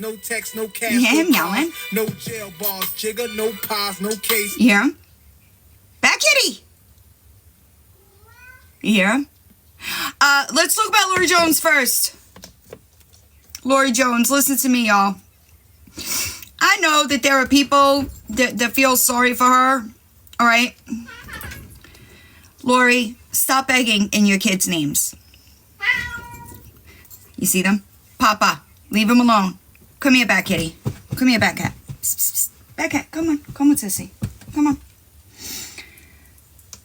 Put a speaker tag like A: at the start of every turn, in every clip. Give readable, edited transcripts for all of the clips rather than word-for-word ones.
A: No text, no cash,
B: You hear him
A: no
B: yelling?
A: no jail bars, jigger, no pies, no case.
B: You hear him? Back kitty! You hear him? Let's talk about Lori Jones first. Lori Jones, listen to me, y'all. I know that there are people that feel sorry for her, all right? Lori, stop begging in your kids' names. You see them? Papa, leave him alone. Come here, back kitty. Come here, back cat. Psst, psst, psst. Back cat, come on. Come with Sissy. Come on.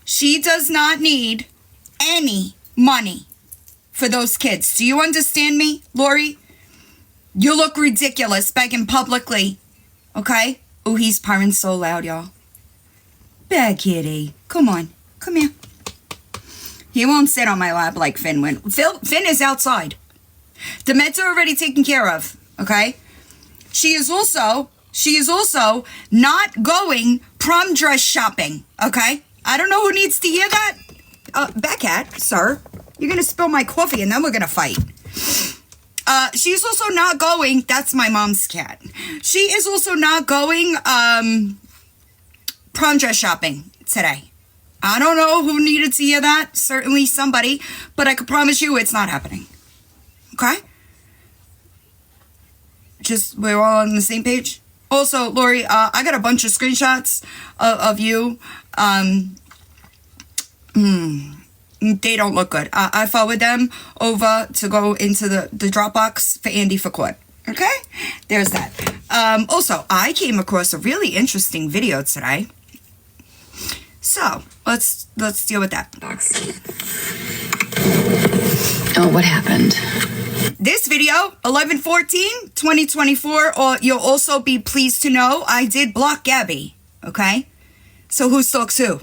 B: She does not need any money for those kids. Do you understand me, Lori? You look ridiculous begging publicly. Okay? Oh, he's purring so loud, y'all. Bad kitty. Come on. Come here. He won't sit on my lap like Finn went. Finn is outside. The meds are already taken care of. Okay? She is also not going prom dress shopping. Okay? I don't know who needs to hear that. Back cat, sir. You're going to spill my coffee and then we're going to fight. She's also not going, that's my mom's cat. She is also not going prom dress shopping today. I don't know who needed to hear that. Certainly somebody. But I can promise you it's not happening. Okay? Just, we're all on the same page. Also, Lori, I got a bunch of screenshots of you. They don't look good. I forward them over to go into the Dropbox for Andy for court. Okay? There's that. Also, I came across a really interesting video today. So, let's deal with that.
C: Oh, what happened?
B: This video, 11/14/2024, or you'll also be pleased to know I did block Gabby. Okay? So who stalks who?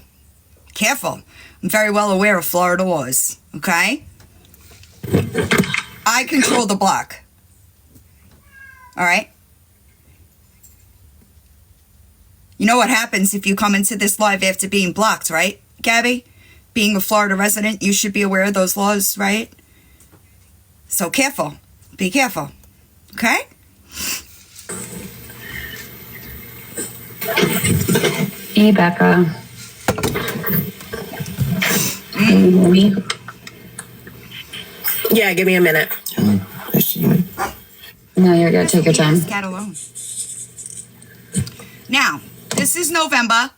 B: Careful. I'm very well aware of Florida laws, okay? I control the block. All right? You know what happens if you come into this live after being blocked, right, Gabby? Being a Florida resident, you should be aware of those laws, right? So careful. Be careful, okay?
C: Hey, Becca. Can you hear me?
D: Yeah, give me a minute.
C: No, you're good. Take your time.
B: Cat alone. Now, this is November,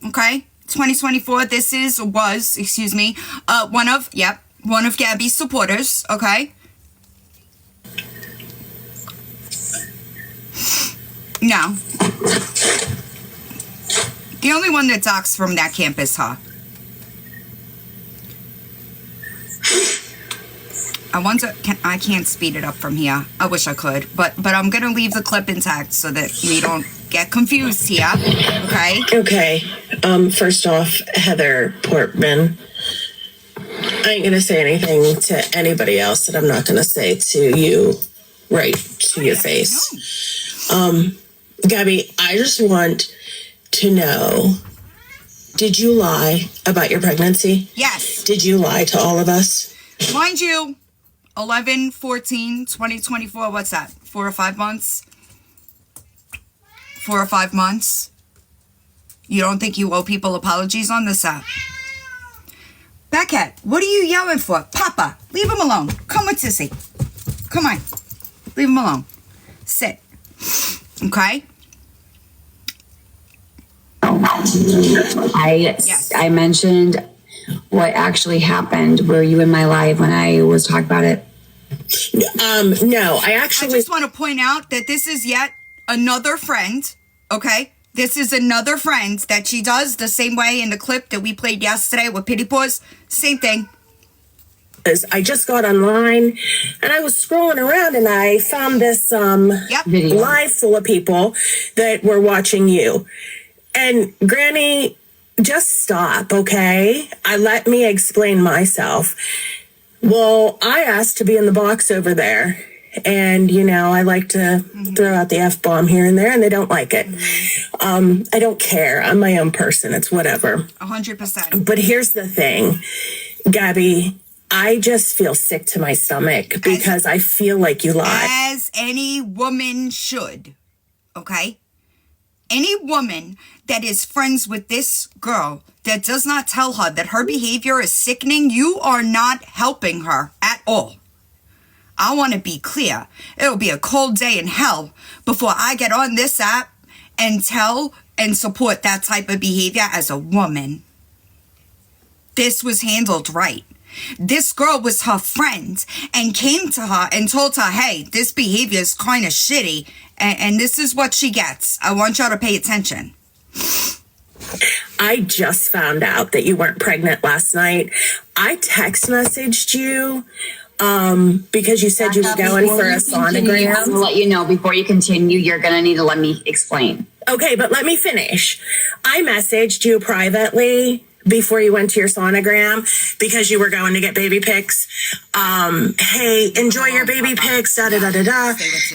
B: okay? 2024. This was one of Gabby's supporters, okay? Now, the only one that docs from that camp is her. I wonder, I can't speed it up from here. I wish I could, but I'm gonna leave the clip intact so that we don't get confused here. Okay?
D: Okay. First off, Heather Portman, I ain't gonna say anything to anybody else that I'm not gonna say to you right to your face. Gabby, I just want to know, did you lie about your pregnancy?
B: Yes.
D: Did you lie to all of us?
B: Mind you, 11/14/2024, what's that? 4 or 5 months? 4 or 5 months? You don't think you owe people apologies on this app? Backhead, what are you yelling for? Papa, leave him alone. Come with Sissy. Come on. Leave him alone. Sit. Okay?
C: I mentioned what actually happened. Were you in my live when I was talking about it?
D: No, I
B: just want to point out that this is yet another friend, okay? This is another friend that she does the same way in the clip that we played yesterday with Pity Paws. Same thing.
D: I just got online and I was scrolling around and I found this
C: video
D: live full of people that were watching you. And Granny, just stop, okay? Let me explain myself. Well, I asked to be in the box over there. And, you know, I like to throw out the F-bomb here and there, and they don't like it. I don't care. I'm my own person. It's whatever.
B: 100%.
D: But here's the thing, Gabby. I just feel sick to my stomach because I feel like you lied.
B: As any woman should, okay? Any woman that is friends with this girl that does not tell her that her behavior is sickening, you are not helping her at all. I want to be clear. It'll be a cold day in hell before I get on this app and tell and support that type of behavior as a woman. This was handled right. This girl was her friend and came to her and told her, hey, this behavior is kind of shitty and this is what she gets. I want y'all to pay attention.
D: I just found out that you weren't pregnant last night. I text messaged you because you said you were going for a sonogram.
C: I'm gonna let you know before you continue, you're going to need to let me explain.
D: Okay, but let me finish. I messaged you privately before you went to your sonogram because you were going to get baby pics. Hey, enjoy your baby pics, da da da da da.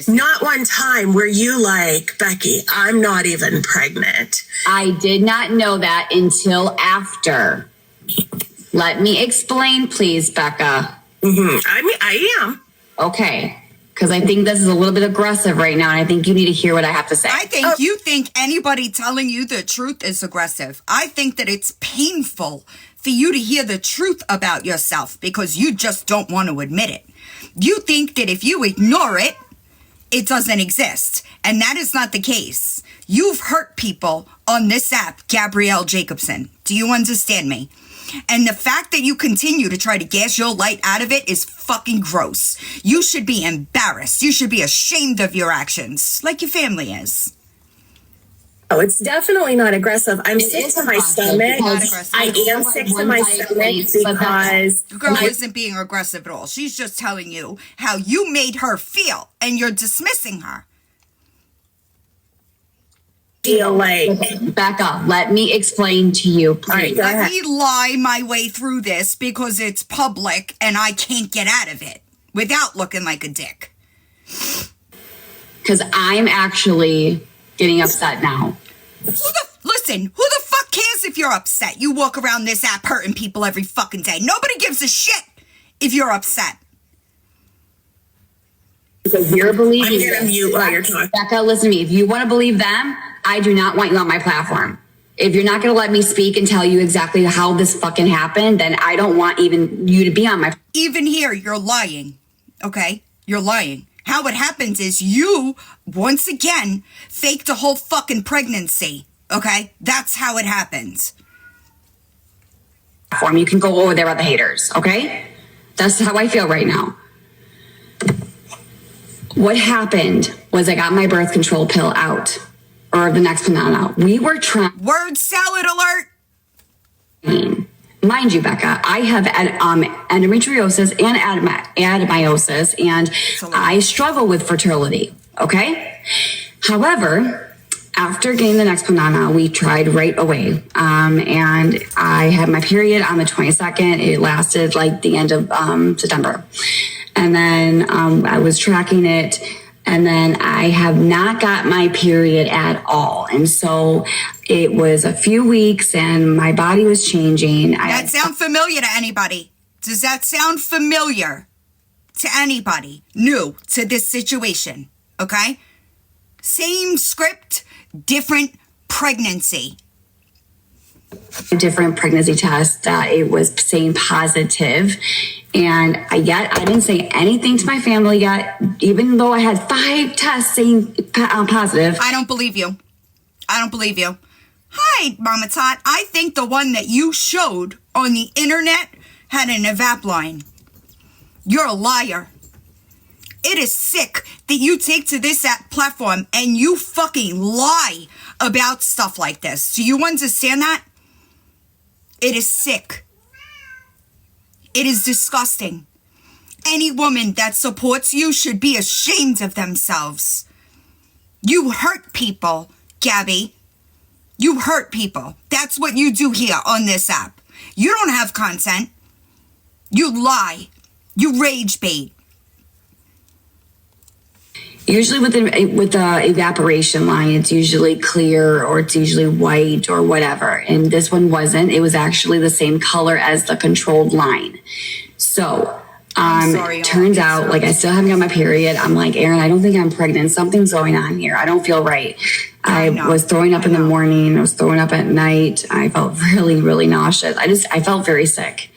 D: Not one time were you like, Becky, I'm not even pregnant.
C: I did not know that until after. Let me explain, please, Becca.
D: I mean, I am.
C: Okay. Because I think this is a little bit aggressive right now, and I think you need to hear what I have to say.
B: I think you think anybody telling you the truth is aggressive. I think that it's painful for you to hear the truth about yourself because you just don't want to admit it. You think that if you ignore it, it doesn't exist. And that is not the case. You've hurt people on this app, Gabrielle Jacobson. Do you understand me? And the fact that you continue to try to gas your light out of it is fucking gross. You should be embarrassed. You should be ashamed of your actions, like your family is.
D: Oh, it's definitely not aggressive. I'm sick to my stomach. I am sick to my stomach because
B: the girl isn't being aggressive at all. She's just telling you how you made her feel, and you're dismissing her.
D: Feel like
C: back up. Let me explain to you, please.
D: All right, go ahead.
B: Let me lie my way through this because it's public and I can't get out of it without looking like a dick.
C: Because I'm actually getting upset now.
B: Listen, who the fuck cares if you're upset? You walk around this app hurting people every fucking day. Nobody gives a shit if you're upset.
C: Because you're believing
D: I'm gonna mute while you're talking.
C: Becca, listen to me. If you want to believe them, I do not want you on my platform. If you're not going to let me speak and tell you exactly how this fucking happened, then I don't want even you to be on my...
B: Even here, you're lying, okay? You're lying. How it happens is you, once again, faked a whole fucking pregnancy, okay? That's how it happens.
C: You can go over there with the haters, okay? That's how I feel right now. What happened was I got my birth control pill out, or the next one out. We were trying...
B: Word salad alert!
C: Mind you, Becca, I have endometriosis and adenomyosis, and I struggle with fertility, okay? However, after getting the next banana, we tried right away. And I had my period on the 22nd. It lasted like the end of September. And then I was tracking it, and then I have not got my period at all. And so it was a few weeks, and my body was changing.
B: That sound familiar to anybody? Does that sound familiar to anybody new to this situation? Okay? Same script, different pregnancy.
C: Different pregnancy tests that it was saying positive. And I didn't say anything to my family yet, even though I had 5 tests saying positive.
B: I don't believe you. I don't believe you. Hi, Mama Tot. I think the one that you showed on the internet had an evap line. You're a liar. It is sick that you take to this app platform and you fucking lie about stuff like this. Do you understand that? It is sick. It is disgusting. Any woman that supports you should be ashamed of themselves. You hurt people, Gabby. You hurt people. That's what you do here on this app. You don't have content. You lie. You rage bait.
C: Usually with the evaporation line, it's usually clear or it's usually white or whatever. And this one wasn't. It was actually the same color as the controlled line. So,
B: sorry,
C: turns out, like, I still haven't got my period. I'm like, Aaron, I don't think I'm pregnant. Something's going on here. I don't feel right. I was throwing up in the morning. I was throwing up at night. I felt really, really nauseous. I felt very sick.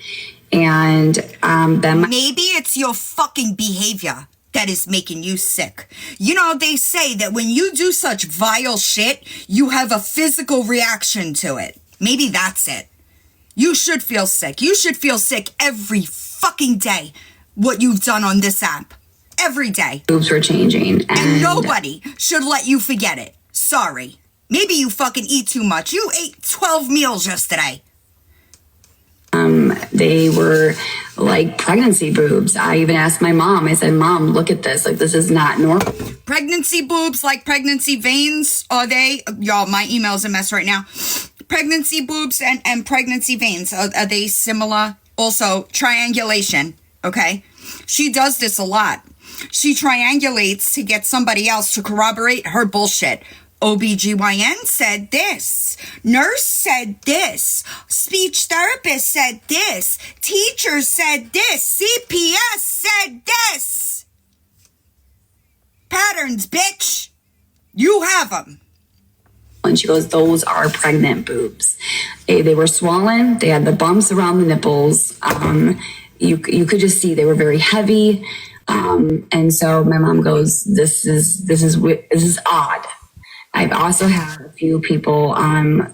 C: And then
B: maybe it's your fucking behavior that is making you sick. You know, they say that when you do such vile shit, you have a physical reaction to it. Maybe that's it. You should feel sick. You should feel sick every fucking day, what you've done on this app. Every day.
C: boobs were changing.
B: And nobody should let you forget it. Sorry. Maybe you fucking eat too much. You ate 12 meals yesterday.
C: They were like pregnancy boobs. I even asked my mom, I said, Mom, look at this. Like, this is not normal.
B: Pregnancy boobs like pregnancy veins, are they? Y'all, my email's a mess right now. Pregnancy boobs and pregnancy veins, are they similar? Also, triangulation, okay? She does this a lot. She triangulates to get somebody else to corroborate her bullshit. OBGYN said this. Nurse said this. Speech therapist said this. Teacher said this. CPS said this. Patterns, bitch. You have them.
C: And she goes, those are pregnant boobs. They were swollen. They had the bumps around the nipples. You could just see they were very heavy. And so my mom goes, this is odd. I've also had a few people,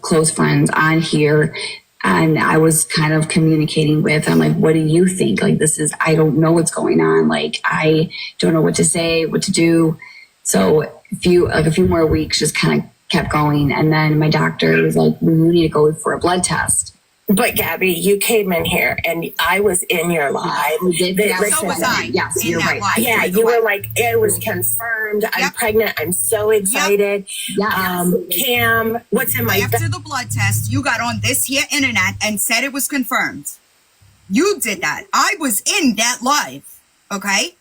C: close friends on here, and I was kind of communicating with, I'm like, what do you think? Like, I don't know what's going on. Like, I don't know what to say, what to do. So a few more weeks just kind of kept going. And then my doctor was like, we need to go for a blood test.
D: But Gabby, you came in here and I was in your live.
B: So was I.
C: Yes, you're right.
D: Yeah, you were like, it was confirmed. I'm pregnant. I'm so excited.
C: Yes.
D: Cam, what's in my
B: After the blood test, you got on this here internet and said it was confirmed. You did that. I was in that live. Okay?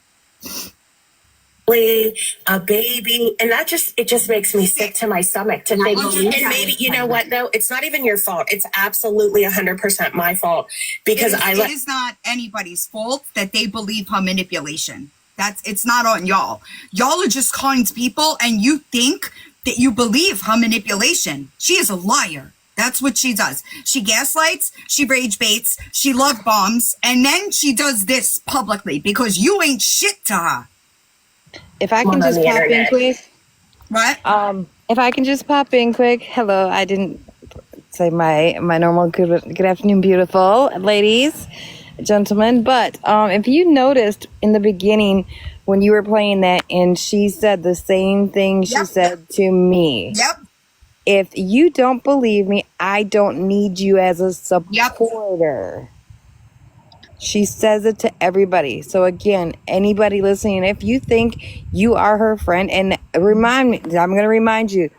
D: a baby, and it just makes me sick to my stomach to think. And maybe, you know what though, it's not even your fault. It's absolutely 100% my fault because it
B: is not anybody's fault that they believe her manipulation. It's not on y'all. Y'all are just kind people, and you think that you believe her manipulation. She is a liar. That's what she does. She gaslights, she rage baits, she love bombs, and then she does this publicly because you ain't shit to her.
E: If I can just pop in quick.
B: What?
E: If I can just pop in quick. Hello, I didn't say my normal good afternoon, beautiful ladies, gentlemen. But if you noticed in the beginning when you were playing that, and she said the same thing she said to me.
B: Yep.
E: If you don't believe me, I don't need you as a supporter. She says it to everybody. So again, anybody listening, if you think you are her friend, and remind me, I'm going to remind you,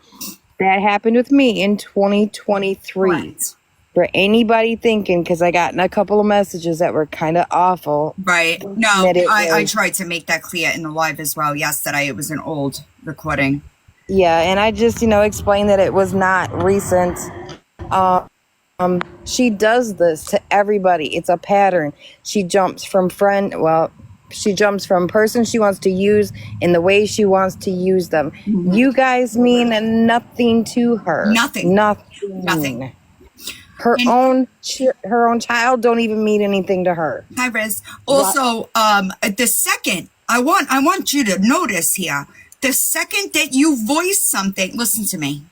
E: that happened with me in 2023.
B: Right.
E: For anybody thinking, because I got a couple of messages that were kind of awful.
B: Right. No, I tried to make that clear in the live as well yesterday. It was an old recording.
E: Yeah, and I just, explained that it was not recent. She does this to everybody. It's a pattern. She jumps from she jumps from person she wants to use in the way she wants to use them. Mm-hmm. You guys mean nothing to her.
B: Nothing.
E: Her own child don't even mean anything to her.
B: Hi, Riz. Also, the second, I want you to notice here, the second that you voice something, listen to me.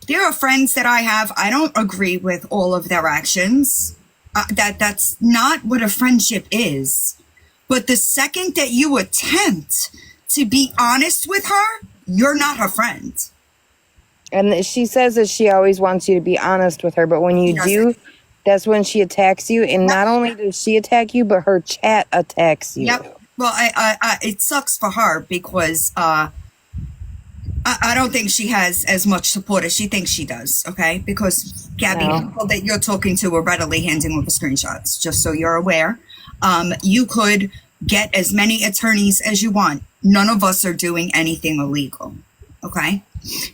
B: There are friends that I have, I don't agree with all of their actions. That's not what a friendship is. But the second that you attempt to be honest with her, you're not her friend.
E: And she says that she always wants you to be honest with her, but when you do, that's when she attacks you. And not only does she attack you, but her chat attacks you.
B: Yep. Well, it sucks for her because I don't think she has as much support as she thinks she does, okay? Because, Gabby, people that you're talking to are readily handing over screenshots, just so you're aware. You could get as many attorneys as you want. None of us are doing anything illegal, Okay?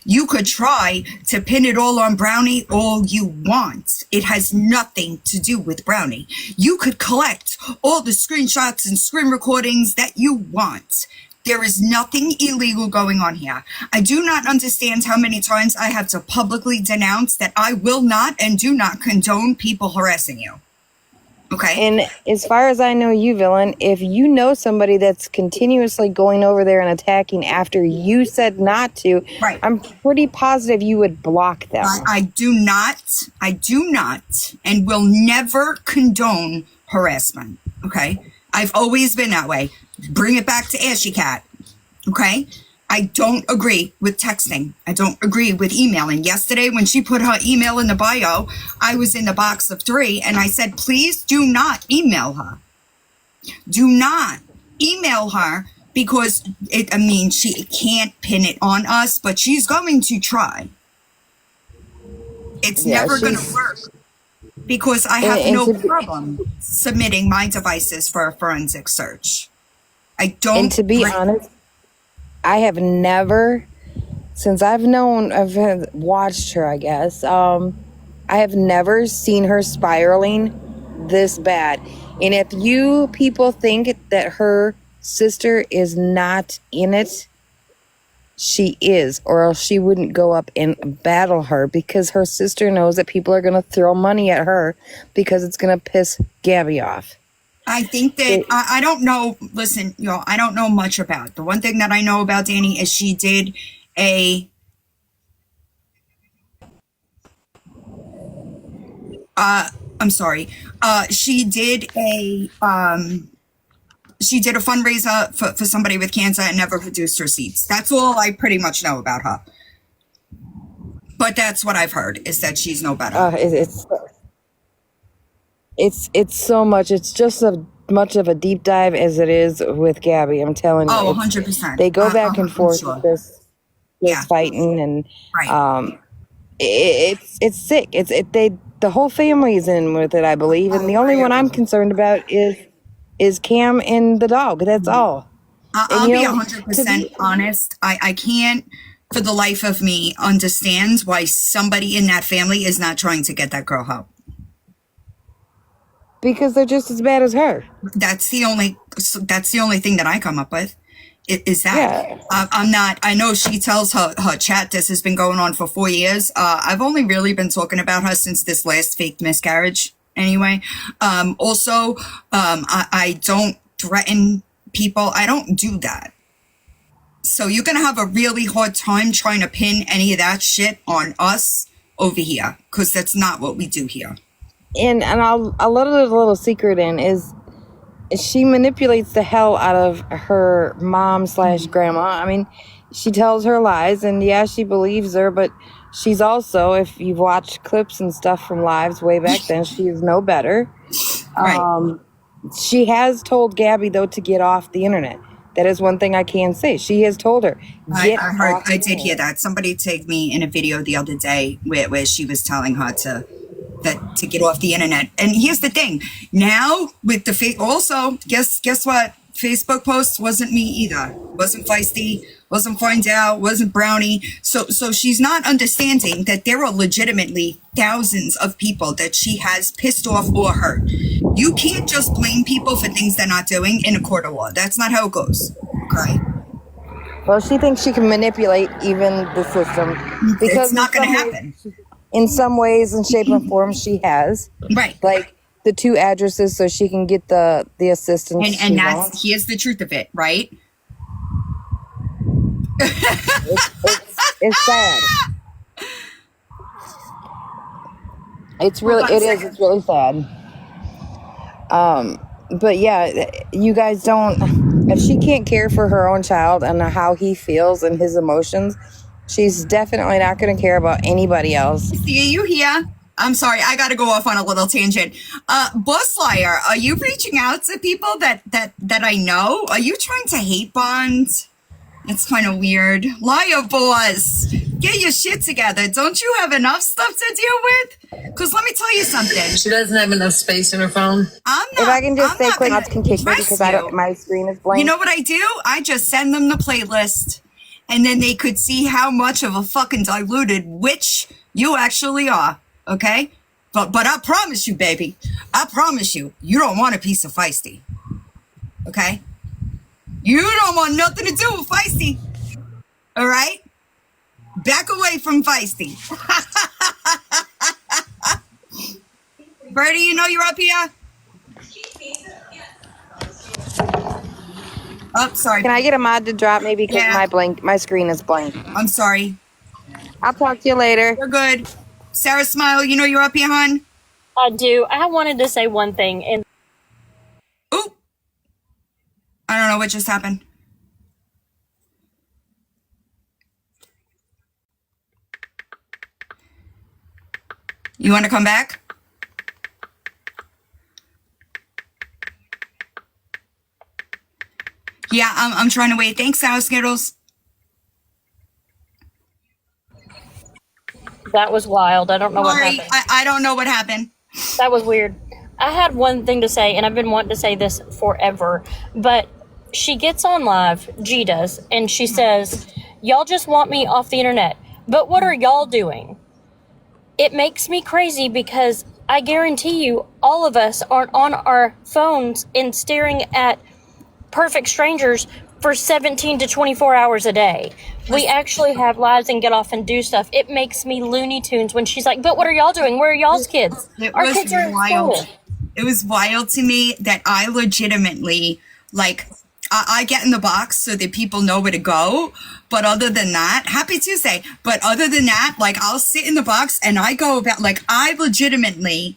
B: You could try to pin it all on Brownie all you want. It has nothing to do with Brownie. You could collect all the screenshots and screen recordings that you want. There is nothing illegal going on here. I do not understand how many times I have to publicly denounce that I will not and do not condone people harassing you. Okay.
E: And as far as I know you, Villain, if you know somebody that's continuously going over there and attacking after you said not to,
B: right,
E: I'm pretty positive you would block them.
B: I do not, and will never condone harassment. Okay. I've always been that way. Bring it back to Ashy Cat. Okay. I don't agree with texting. I don't agree with emailing. Yesterday, when she put her email in the bio, I was in the box of 3 and I said, please do not email her. Do not email her because she can't pin it on us, but she's going to try. It's never going to work because I have no problem submitting my devices for a forensic search. I don't.
E: And to be honest, I have never, since I've watched her, I guess, I have never seen her spiraling this bad. And if you people think that her sister is not in it, she is, or else she wouldn't go up and battle her, because her sister knows that people are going to throw money at her because it's going to piss Gabby off.
B: I think that I don't know. Listen, I don't know much about. The one thing that I know about Danny is she did a she did a fundraiser for somebody with cancer and never produced receipts. That's all I pretty much know about her. But that's what I've heard, is that she's no better.
E: It's so much. It's just as much of a deep dive as it is with Gabby. I'm telling you.
B: Oh, 100%.
E: They go back and forth with this fighting, and it's sick. The whole family is in with it, I believe, and the only one I'm concerned about is Cam and the dog. That's all.
B: I'll be 100% honest. I can't, for the life of me, understand why somebody in that family is not trying to get that girl help.
E: Because they're just as bad as her.
B: That's the only thing that I come up with. Is that. Yeah. I'm not. I know she tells her chat this has been going on for 4 years. I've only really been talking about her since this last fake miscarriage. Anyway, also, I don't threaten people. I don't do that. So you're gonna have a really hard time trying to pin any of that shit on us over here, because that's not what we do here.
E: And I'll let a little secret in is she manipulates the hell out of her mom / grandma. I mean, she tells her lies, and she believes her, but she's also, if you've watched clips and stuff from lives way back then, she is no better. Right. She has told Gabby, though, to get off the internet. That is one thing I can say. She has told her.
B: I did hear that. Somebody tagged me in a video the other day where she was telling her to get off the internet. And here's the thing. Now with the also, guess what? Facebook posts wasn't me either. Wasn't Feisty, wasn't Find Out, wasn't Brownie. So she's not understanding that there are legitimately thousands of people that she has pissed off or hurt. You can't just blame people for things they're not doing in a court of law. That's not how it goes. Okay?
E: Well, she thinks she can manipulate even the system. Because
B: it's not going to happen.
E: In some ways and shape and form, she has.
B: Right.
E: Like the 2 addresses so she can get the assistance.
B: And here's the truth of it, right?
E: It's sad. It's really sad. But yeah, you guys don't, if she can't care for her own child and how he feels and his emotions, she's definitely not going to care about anybody else.
B: See you here. I'm sorry, I got to go off on a little tangent. Boss Liar, are you reaching out to people that I know? Are you trying to hate bond? It's kind of weird. Liar Boss, get your shit together. Don't you have enough stuff to deal with? Because let me tell you something.
F: She doesn't have enough space in her phone.
E: If I can just say quick, can kick me because my screen is blank.
B: You know what I do? I just send them the playlist. and then they could see how much of a fucking diluted witch you actually are, okay? But I promise you, baby, I promise you, you don't want a piece of Feisty, okay? You don't want nothing to do with Feisty, all right? Back away from Feisty. Birdie, you know you're up here? Oh, sorry.
E: Can I get a mod to drop me because
B: Yeah.
E: my screen is blank?
B: I'm sorry.
E: I'll talk to you later.
B: You're good. Sarah Smile, you know you're up here, hon?
G: I do. I wanted to say one thing, and
B: Oop. I don't know what just happened. You want to come back? Yeah, I'm trying to wait. Thanks, Sour Skittles.
G: that was wild. I don't know what
B: Sorry,
G: happened.
B: I don't know what happened.
G: That was weird. I had one thing to say, and I've been wanting to say this forever, but she gets on live, G does, and she says, y'all just want me off the internet, but what are y'all doing? It makes me crazy because I guarantee you all of us aren't on our phones and staring at perfect strangers for 17 to 24 hours a day. We actually have lives and get off and do stuff. It makes me Looney Tunes when she's like, but what are y'all doing? Where are y'all's kids?
B: It
G: Our
B: was
G: kids are in
B: wild.
G: school.
B: It was wild to me that I legitimately, like, I get in the box so that people know where to go. But other than that, happy Tuesday. But other than that, like, I'll sit in the box and I go about, like, I legitimately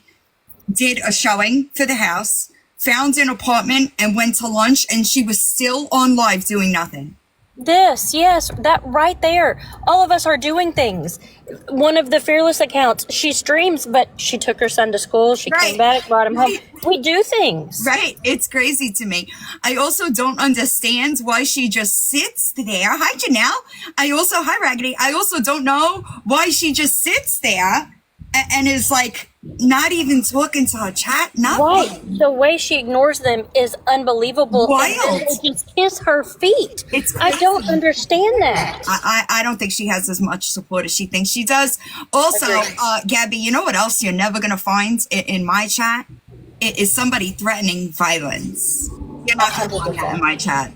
B: did a showing for the house, found an apartment and went to lunch, and she was still on live doing nothing.
G: This, yes, that right there. All of us are doing things. One of the Fearless accounts, she streams, but she took her son to school. She
B: Right.
G: came back, brought him home.
B: Right.
G: We do things.
B: Right. It's crazy to me. I also don't understand why she just sits there. Hi, Janelle. Hi, Raggedy. I also don't know why she just sits there and is like not even talking to her chat. Nothing.
G: Right. The way she ignores them is unbelievable.
B: Wild.
G: And then they just kiss her feet.
B: It's
G: I don't
B: crazy.
G: understand that.
B: I don't think she has as much support as she thinks she does. Also,
G: Agreed.
B: Gabby, you know what else you're never going to find in my chat? It is somebody threatening violence. You're not going to find that in my chat.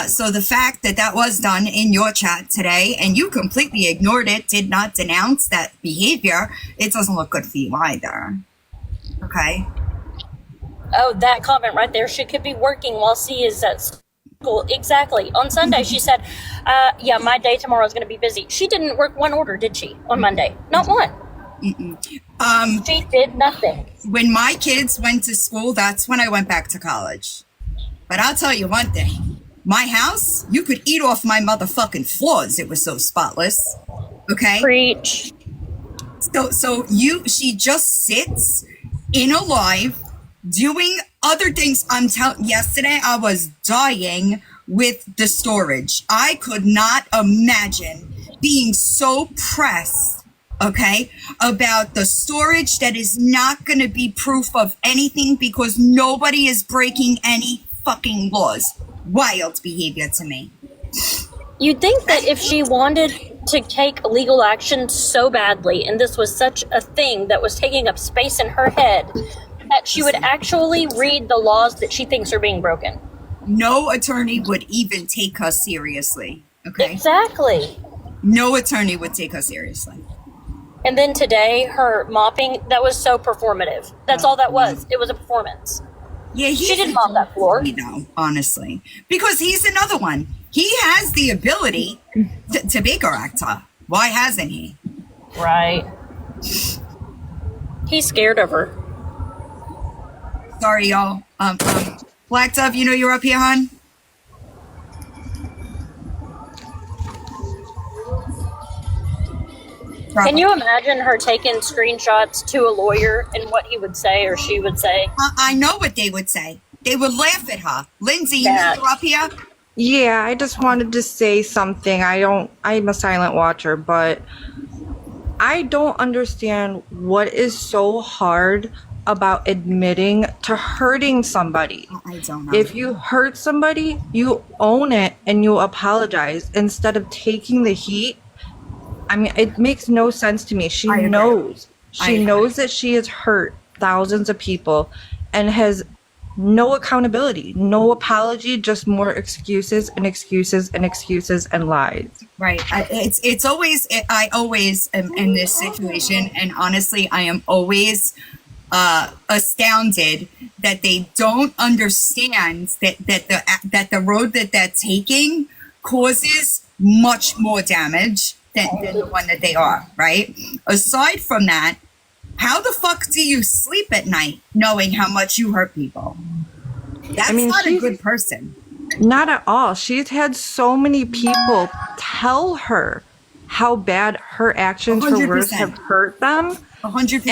B: So the fact that that was done in your chat today and you completely ignored it, did not denounce that behavior, it doesn't look good for you either. Okay?
G: Oh, that comment right there. She could be working while she is at school. Exactly. On Sunday, she said, yeah, my day tomorrow is going to be busy. She didn't work one order, did she, on Monday? Not one. She did nothing.
B: When my kids went to school, that's when I went back to college. But I'll tell you one thing. My house, you could eat off my motherfucking floors. It was so spotless. Okay?
G: Preach.
B: She just sits in a live doing other things. Yesterday I was dying with the storage. I could not imagine being so pressed, okay, about the storage that is not going to be proof of anything because nobody is breaking any fucking laws. Wild behavior to me.
G: You'd think that if she wanted to take legal action so badly, and this was such a thing that was taking up space in her head, that she would actually read the laws that she thinks are being broken.
B: No attorney would even take her seriously, okay?
G: Exactly.
B: No attorney would take her seriously.
G: And then today, her mopping, that was so performative. That's all that was. It was a performance.
B: Yeah,
G: She didn't mop that floor.
B: You know, honestly, because he's another one. He has the ability to be a actor. Why hasn't he?
G: Right. He's scared of her.
B: Sorry, y'all. Black Dove, you know you're up here, hon?
G: Can you imagine her taking screenshots to a lawyer and what he would say or she would say?
B: I know what they would say. They would laugh at her. Lindsay, you know
G: Yeah.
B: you're up here?
E: Yeah, I just wanted to say something. I'm a silent watcher, but I don't understand what is so hard
H: about admitting to hurting somebody.
B: I don't know.
H: If you hurt somebody, you own it and you apologize instead of taking the heat. I mean, it makes no sense to me. She
B: I agree.
H: knows.
B: I
H: She
B: agree.
H: knows that she has hurt thousands of people and has no accountability, no apology, just more excuses and excuses and excuses and lies.
B: Right. It's always, I always am in this situation, and honestly, I am always astounded that they don't understand that the road that they're taking causes much more damage than the one that they are, right? Aside from that, how the fuck do you sleep at night knowing how much you hurt people? That's not a good person.
H: Not at all. She's had so many people tell her how bad her actions, her words
B: 100%.
H: have hurt them.
B: 100%.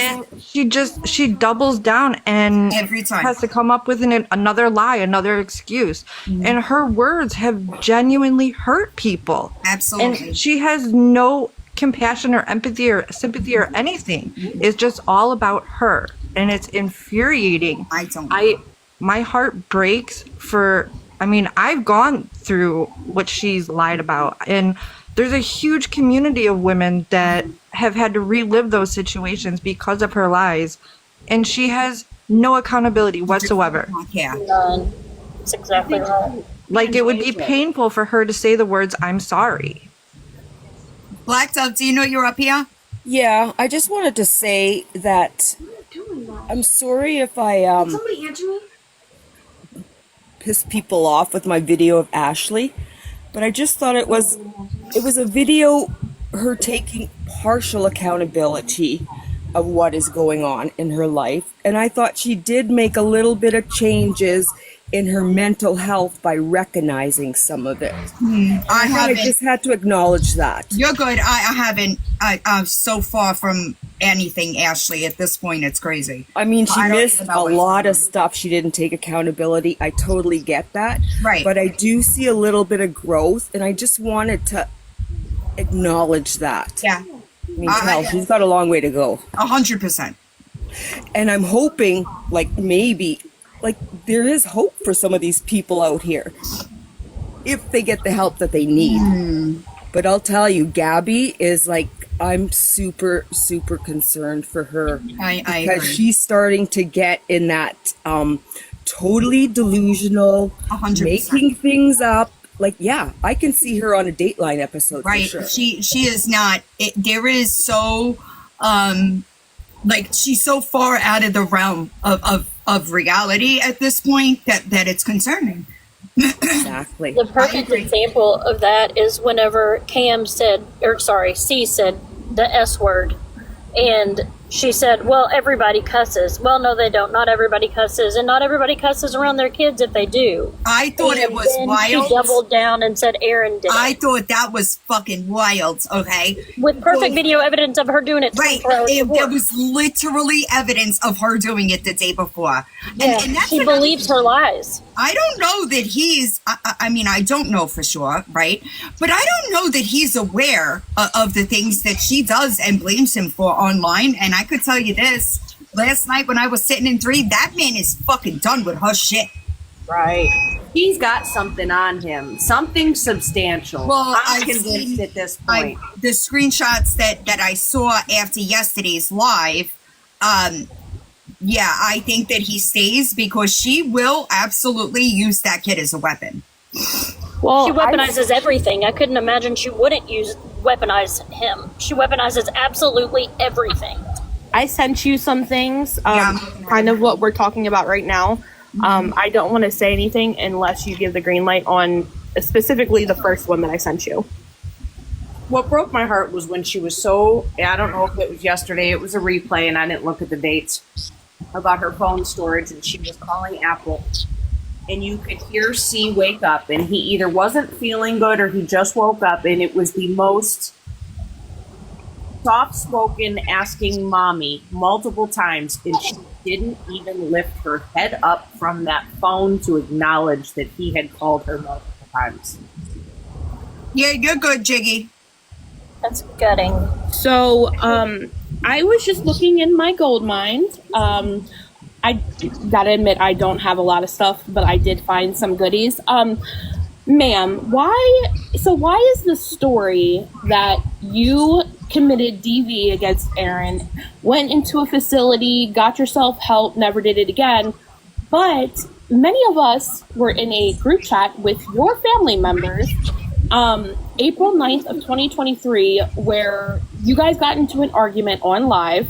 H: And she doubles down and
B: Every time.
H: has to come up with another lie, another excuse. And her words have genuinely hurt people.
B: Absolutely.
H: And she has no compassion or empathy or sympathy or anything. It's just all about her. And it's infuriating. My heart breaks for, I mean, I've gone through what she's lied about. And there's a huge community of women that have had to relive those situations because of her lies. And she has no accountability whatsoever.
B: Yeah.
G: None. That's exactly right.
H: Like, it would be painful for her to say the words, "I'm sorry."
B: Black Dove, do you know you're up here?
E: Yeah, I just wanted to say that I'm sorry if I piss people off with my video of Ashley, but I just thought it was a video her taking partial accountability of what is going on in her life, and I thought she did make a little bit of changes in her mental health by recognizing some of it. I just had to acknowledge that.
B: You're good. I haven't. I'm so far from anything, Ashley. At this point, it's crazy.
E: I mean, she missed a lot of stuff. She didn't take accountability. I totally get that.
B: Right.
E: But I do see a little bit of growth, and I just wanted to acknowledge that.
B: Yeah.
E: I mean, hell, she's got a long way to go.
B: 100%.
E: And I'm hoping, like, maybe, like, there is hope for some of these people out here if they get the help that they need. But I'll tell you, Gabby is like, I'm super, super concerned for her.
B: I
E: because
B: agree.
E: she's starting to get in that totally delusional,
B: 100%.
E: making things up. Like, yeah, I can see her on a Dateline episode.
B: Right.
E: For sure.
B: She is not. There is so like, she's so far out of the realm of reality at this point that it's concerning.
E: Exactly.
G: The perfect example of that is whenever C said the S word, and she said, well, everybody cusses. Well, no, they don't. Not everybody cusses, and not everybody cusses around their kids if they do.
B: I thought it was
G: then
B: wild.
G: She doubled down and said Aaron did.
B: I thought that was fucking wild, okay?
G: With perfect video evidence of her doing it 24 hours before.
B: There was literally evidence of her doing it the day before. And that's
G: she believes her lies.
B: I don't know that he's, I mean, I don't know for sure, right? But I don't know that he's aware of the things that she does and blames him for online. And I could tell you this, last night when I was sitting in 3, that man is fucking done with her shit.
I: Right. He's got something on him, something substantial.
B: Well,
I: I'm convinced at this point.
B: The screenshots that I saw after yesterday's live, yeah, I think that he stays because she will absolutely use that kid as a weapon.
G: Well, she weaponizes everything. I couldn't imagine she wouldn't weaponize him. She weaponizes absolutely everything.
J: I sent you some things, kind of what we're talking about right now. I don't want to say anything unless you give the green light on specifically the first one that I sent you.
I: What broke my heart was when she was so, I don't know if it was yesterday, it was a replay and I didn't look at the dates, about her phone storage, and she was calling Apple. And you could hear C wake up, and he either wasn't feeling good or he just woke up, and it was the most soft-spoken asking mommy multiple times, and she didn't even lift her head up from that phone to acknowledge that he had called her multiple times.
B: Yeah, you're good, Jiggy.
G: That's gutting.
J: So, I was just looking in my gold mine. I gotta admit, I don't have a lot of stuff, but I did find some goodies. Ma'am, why is the story that you committed DV against Aaron, went into a facility, got yourself help, never did it again, but many of us were in a group chat with your family members April 9th of 2023, where you guys got into an argument on live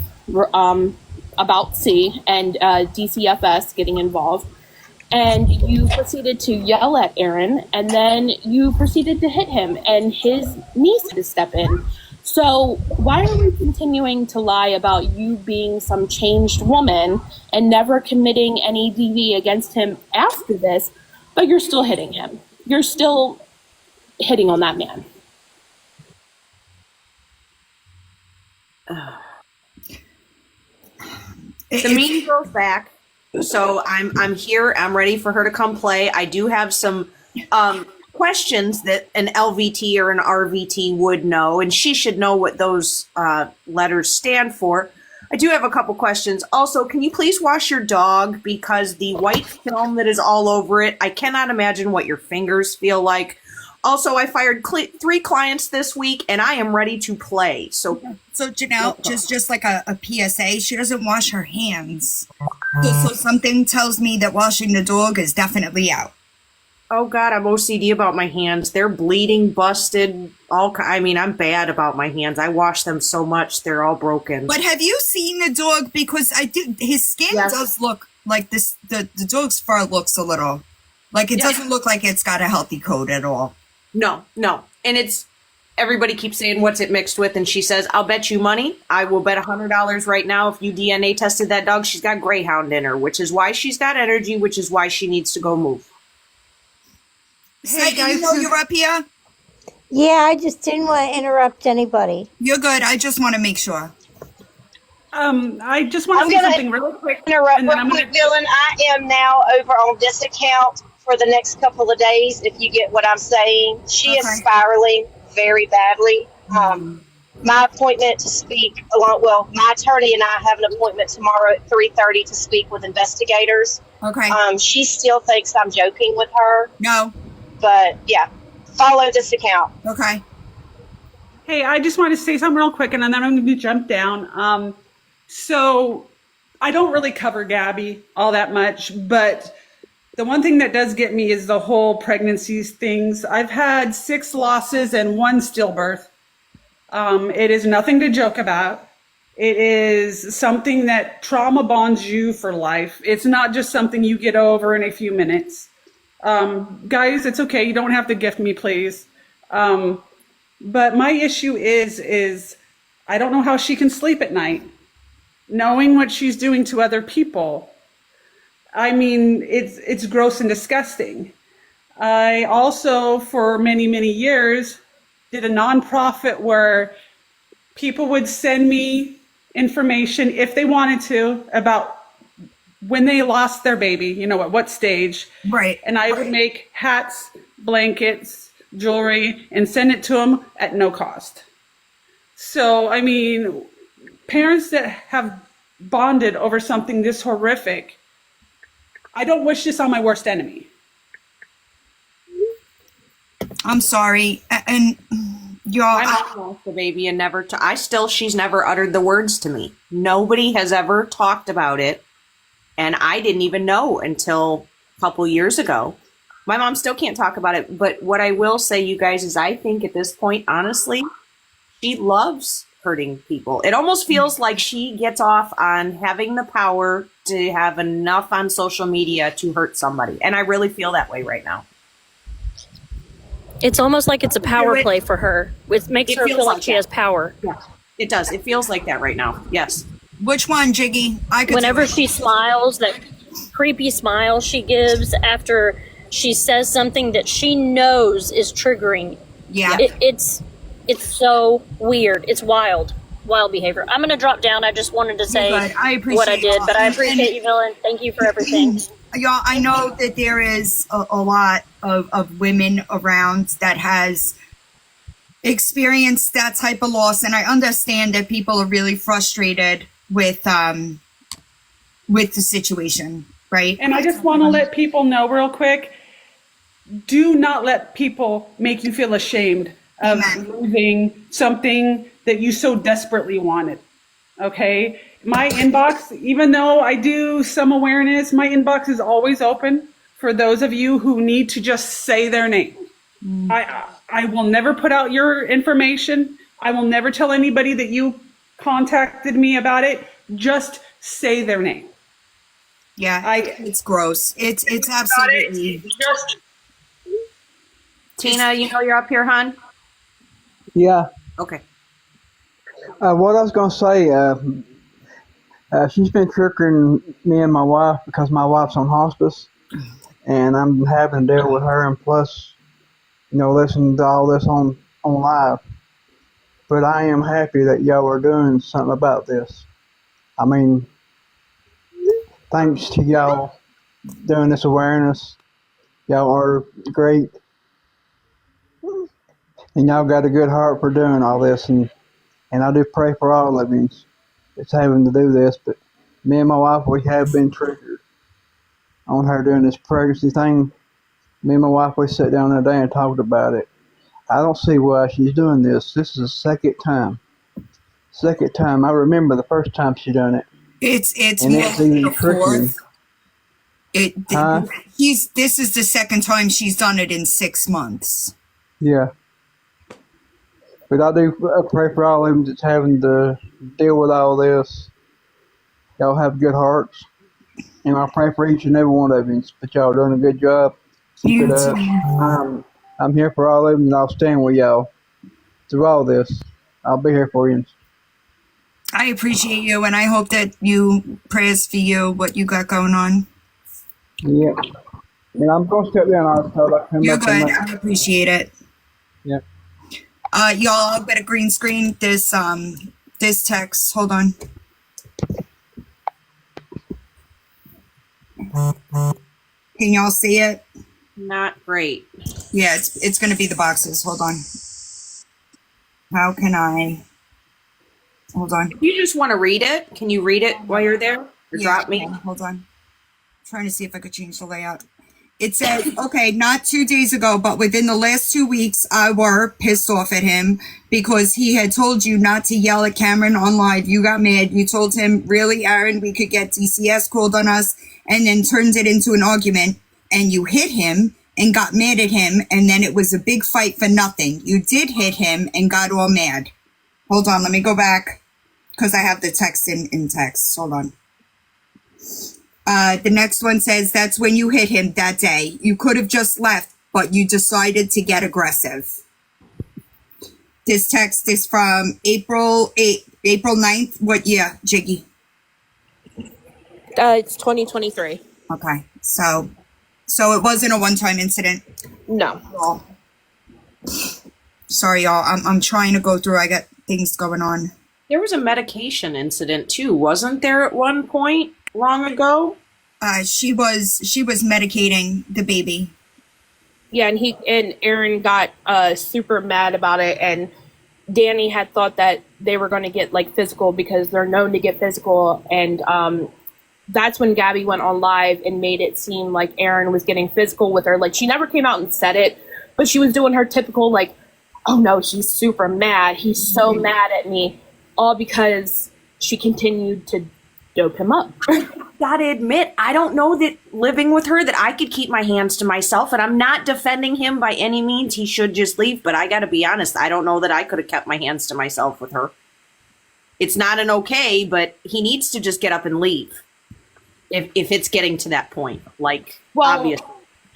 J: about C and DCFS getting involved. And you proceeded to yell at Aaron, and then you proceeded to hit him, and his niece had to step in. So why are we continuing to lie about you being some changed woman and never committing any DV against him after this, but you're still hitting him? You're still hitting on that man.
I: The meeting goes back. So I'm here. I'm ready for her to come play. I do have some questions that an LVT or an RVT would know, and she should know what those letters stand for. I do have a couple questions. Also, can you please wash your dog, because the white film that is all over it, I cannot imagine what your fingers feel like. Also, I fired 3 clients this week, and I am ready to play. So
B: Janelle, just like a PSA, she doesn't wash her hands. So something tells me that washing the dog is definitely out.
I: Oh God, I'm OCD about my hands. They're bleeding, busted. I'm bad about my hands. I wash them so much, they're all broken.
B: But have you seen the dog? Because his skin does look like this. The dog's fur looks a little like it doesn't look like it's got a healthy coat at all.
I: No. And everybody keeps saying, what's it mixed with? And she says, I'll bet you money. I will bet $100 right now if you DNA tested that dog, she's got Greyhound in her, which is why she's got energy, which is why she needs to go move.
B: Hey guys, you know you're up here?
K: Yeah, I just didn't want to interrupt anybody.
B: You're good. I just want to make sure.
L: I just want to say something really quick.
K: Interrupt real quick, Dylan. I am now over on this account for the next couple of days, if you get what I'm saying. She is spiraling very badly. My appointment to speak, my attorney and I have an appointment tomorrow at 3:30 to speak with investigators.
B: Okay.
K: She still thinks I'm joking with her.
B: No.
K: But yeah, follow this account.
B: Okay.
L: Hey, I just want to say something real quick, and then I'm going to jump down. So I don't really cover Gabby all that much, but the one thing that does get me is the whole pregnancies things. I've had 6 losses and 1 stillbirth. It is nothing to joke about. It is something that trauma bonds you for life. It's not just something you get over in a few minutes. Guys, it's okay. You don't have to gift me, please. But my issue is I don't know how she can sleep at night, knowing what she's doing to other people. I mean, it's gross and disgusting. I also, for many, many years, did a nonprofit where people would send me information, if they wanted to, about when they lost their baby, at what stage.
B: Right.
L: And I would make hats, blankets, jewelry, and send it to them at no cost. So, I mean, parents that have bonded over something this horrific, I don't wish this on my worst enemy.
B: I'm sorry. And
I: my mom lost the baby and she's never uttered the words to me. Nobody has ever talked about it. And I didn't even know until a couple years ago. My mom still can't talk about it. But what I will say, you guys, is I think at this point, honestly, she loves hurting people. It almost feels like she gets off on having the power to have enough on social media to hurt somebody. And I really feel that way right now.
G: It's almost like it's a power play for her. It makes her feel like she has power.
I: Yeah, it does. It feels like that right now. Yes.
B: Which one, Jiggy?
G: Whenever she smiles, that creepy smile she gives after she says something that she knows is triggering.
B: Yeah.
G: It's so weird. It's wild behavior. I'm going to drop down. I just wanted to say what I did, but I appreciate you, Villain. Thank you for everything.
B: Y'all, I know that there is a lot of women around that has experienced that type of loss, and I understand that people are really frustrated with the situation, right?
L: And I just want to let people know real quick, do not let people make you feel ashamed of losing something that you so desperately wanted. Okay? My inbox, even though I do some awareness, my inbox is always open for those of you who need to just say their name. I will never put out your information. I will never tell anybody that you contacted me about it. Just say their name.
B: Yeah, it's gross. It's absolutely.
I: Tina, you know you're up here, hon?
M: Yeah.
I: Okay.
M: What I was going to say, she's been triggering me and my wife because my wife's on hospice, and I'm having to deal with her, and plus, listening to all this on live. But I am happy that y'all are doing something about this. I mean, thanks to y'all doing this awareness. Y'all are great. And y'all got a good heart for doing all this. And I do pray for all of you that's having to do this. But me and my wife, we have been triggered on her doing this pregnancy thing. Me and my wife, we sat down that day and talked about it. I don't see why she's doing this. This is the second time. Second time. I remember the first time she done it.
B: It's
M: even
B: the fourth.
M: Huh?
B: This is the second time she's done it in 6 months.
M: Yeah. But I do pray for all of them that's having to deal with all this. Y'all have good hearts. And I pray for each and every one of you. But y'all doing a good job. Keep it up. I'm here for all of them, and I'll stand with y'all through all this. I'll be here for you.
B: I appreciate you, and I hope that prayers for you, what you got going on.
M: Yeah. And I'm going to step down.
B: You're good. I appreciate it.
M: Yeah.
B: Y'all, I've got a green screen. This text. Hold on. Can y'all see it?
I: Not great.
B: Yeah, it's going to be the boxes. Hold on. How can I? Hold on.
I: If you just want to read it, can you read it while you're there? Or drop me?
B: Hold on. I'm trying to see if I could change the layout. It says, okay, not 2 days ago, but within the last 2 weeks, I were pissed off at him because he had told you not to yell at Cameron on live. You got mad. You told him, really, Aaron, we could get DCS called on us, and then turned it into an argument. And you hit him and got mad at him, and then it was a big fight for nothing. You did hit him and got all mad. Hold on, let me go back because I have the text in text. Hold on. The next one says, that's when you hit him that day. You could have just left, but you decided to get aggressive. This text is from April 9th. What year, Jiggy?
J: It's 2023.
B: Okay, so it wasn't a one-time incident?
J: No.
B: Well, sorry, y'all. I'm trying to go through. I got things going on.
I: There was a medication incident too, wasn't there, at one point long ago?
B: She was medicating the baby.
J: Yeah, and Aaron got super mad about it, and Danny had thought that they were going to get like physical because they're known to get physical, and that's when Gabby went on live and made it seem like Aaron was getting physical with her. Like, she never came out and said it, but she was doing her typical, like, oh no, he's super mad. He's so mad at me. All because she continued to dope him up.
I: Gotta admit, I don't know that living with her that I could keep my hands to myself, and I'm not defending him by any means. He should just leave, but I gotta be honest, I don't know that I could have kept my hands to myself with her. It's not an okay, but he needs to just get up and leave. If it's getting to that point, like, obviously.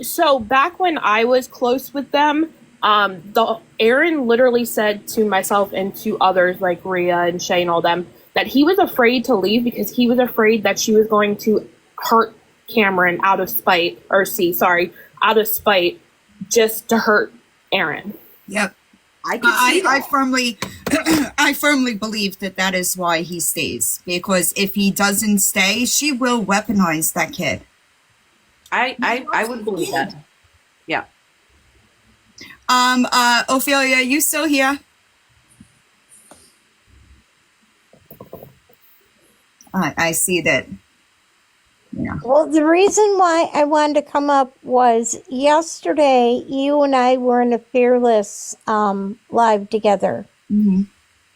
J: So back when I was close with them, Aaron literally said to myself and to others like Rhea and Shay and all them that he was afraid to leave because he was afraid that she was going to hurt Cameron out of spite, just to hurt Aaron.
B: Yep.
I: I
B: firmly believe that is why he stays, because if he doesn't stay, she will weaponize that kid.
I: I would believe that. Yeah.
B: Ophelia, you still here? I see that. Yeah.
N: Well, the reason why I wanted to come up was yesterday you and I were in a Fearless live together.
B: Mm-hmm.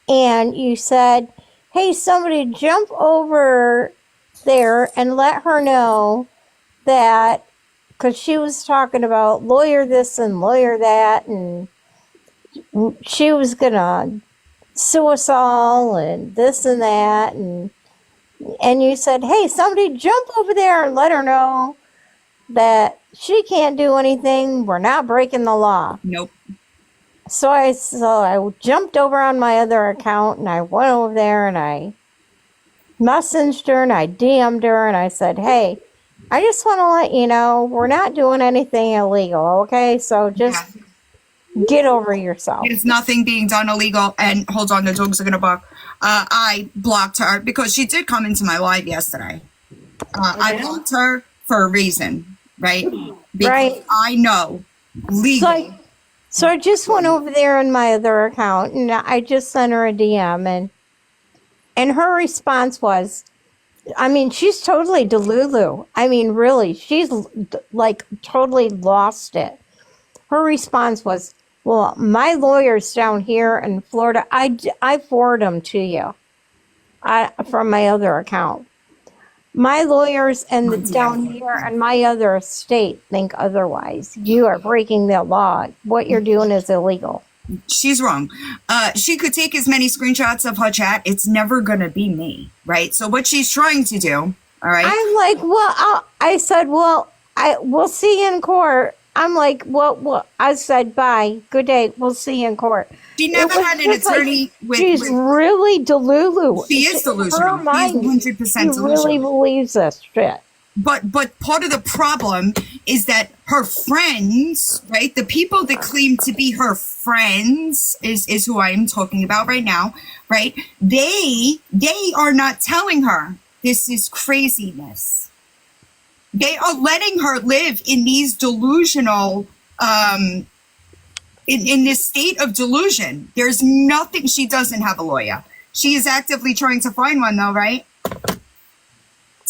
N: And you said, hey, somebody jump over there and let her know that, because she was talking about lawyer this and lawyer that, and she was going to sue us all and this and that. And you said, hey, somebody jump over there and let her know that she can't do anything. We're not breaking the law.
B: Nope.
N: So I jumped over on my other account and I went over there and I messaged her and I DM'd her and I said, hey, I just want to let you know we're not doing anything illegal, okay? So just get over yourself.
B: There's nothing being done illegal. And hold on, the dogs are going to bark. I blocked her because she did come into my live yesterday. I blocked her for a reason, right? Because I know legally.
N: So I just went over there on my other account and I just sent her a DM and her response was, I mean, she's totally delulu. I mean, really, she's like totally lost it. Her response was, well, my lawyer's down here in Florida. I forward them to you from my other account. My lawyers down here in my other state think otherwise. You are breaking the law. What you're doing is illegal.
B: She's wrong. She could take as many screenshots of her chat. It's never going to be me, right? So what she's trying to do, all right?
N: I'm like, well, I said, well, we'll see you in court. I'm like, well, I said, bye, good day, we'll see you in court.
B: She never had an attorney with...
N: She's really delulu.
B: She is delusional.
N: Her mind,
B: She's 100% delusional.
N: She really believes this shit.
B: But part of the problem is that her friends, right? The people that claim to be her friends is who I am talking about right now, right? They are not telling her this is craziness. They are letting her live in these delusional, in this state of delusion. There's nothing. She doesn't have a lawyer. She is actively trying to find one, though, right?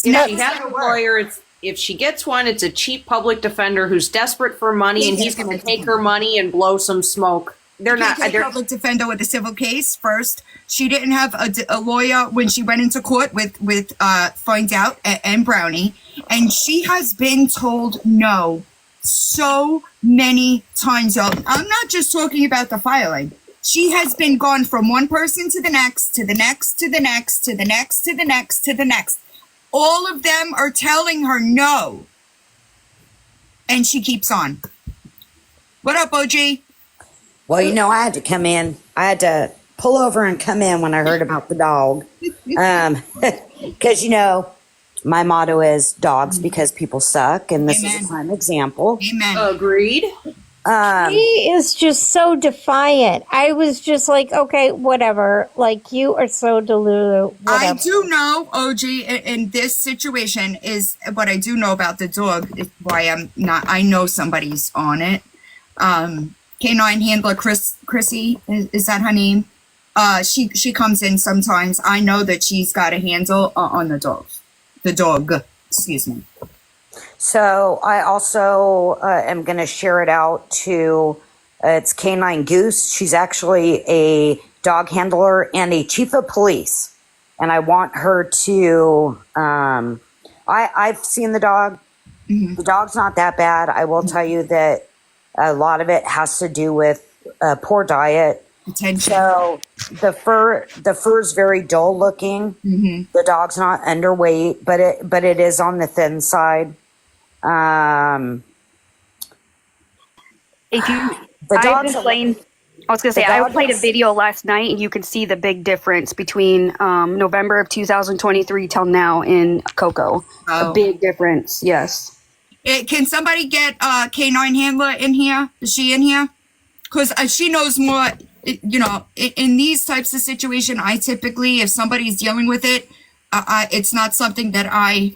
I: If she has a lawyer, if she gets one, it's a cheap public defender who's desperate for money, and he's going to take her money and blow some smoke. They're not a
B: public defender with a civil case. First, she didn't have a lawyer when she went into court with Find Out and Brownie, and she has been told no so many times. I'm not just talking about the filing. She has been gone from one person to the next, to the next, to the next, to the next, to the next, to the next. All of them are telling her no, and she keeps on. What up, OG?
O: Well, you know, I had to come in. I had to pull over and come in when I heard about the dog. Because, you know, my motto is dogs because people suck. And this is a prime example.
B: Amen.
I: Agreed.
N: He is just so defiant. I was just like, okay, whatever. Like, you are so delulu.
B: I do know, OG, in this situation is what I do know about the dog. Is why I know somebody's on it. Canine handler Chrissy, is that her name? She comes in sometimes. I know that she's got a handle on the dog. Excuse me.
O: So I also am going to share it out to, it's Canine Goose. She's actually a dog handler and a chief of police. And I want her to, I've seen the dog. Mm-hmm. The dog's not that bad. I will tell you that a lot of it has to do with poor diet.
B: Attention.
O: So the fur is very dull looking.
B: Mm-hmm.
O: The dog's not underweight, but it is on the thin side.
P: If you, I was going to say, I played a video last night and you can see the big difference between November of 2023 till now in Coco.
B: Oh.
P: A big difference, yes.
B: Can somebody get Canine handler in here? Is she in here? Because she knows more, you know, in these types of situations, I typically, if somebody's dealing with it, it's not something that I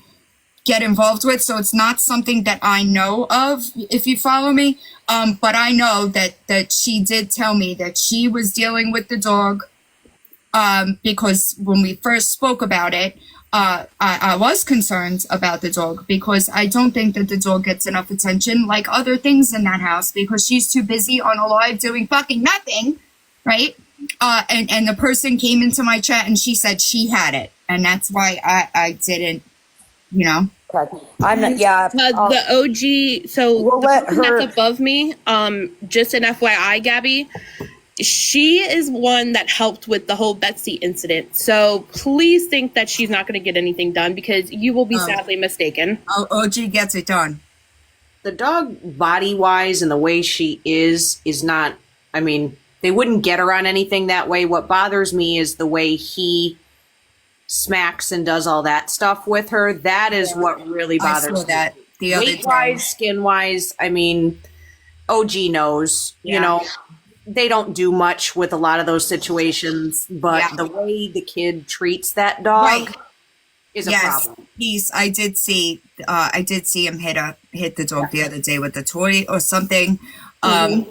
B: get involved with, so it's not something that I know of, if you follow me. But I know that she did tell me that she was dealing with the dog, because when we first spoke about it, I was concerned about the dog, because I don't think that the dog gets enough attention like other things in that house, because she's too busy on a live doing fucking nothing, right? And the person came into my chat and she said she had it, and that's why I didn't, you know.
O: I'm not, yeah.
J: The OG, so
O: We'll
J: the
O: let
J: person
O: her-
J: that's above me, just an FYI, Gabby, she is one that helped with the whole Betsy incident. So please think that she's not going to get anything done, because you will be sadly mistaken.
B: OG gets it done.
I: The dog, body wise, and the way she is not, I mean, they wouldn't get her on anything that way. What bothers me is the way he smacks and does all that stuff with her. That is what really bothers
B: I saw that
I: me.
B: the other
I: Weight wise, skin wise, I mean, OG knows, you know, they don't do much with a lot of those situations, but the way the kid treats that dog is a problem.
B: I did see him hit the dog the other day with the toy or something.
P: And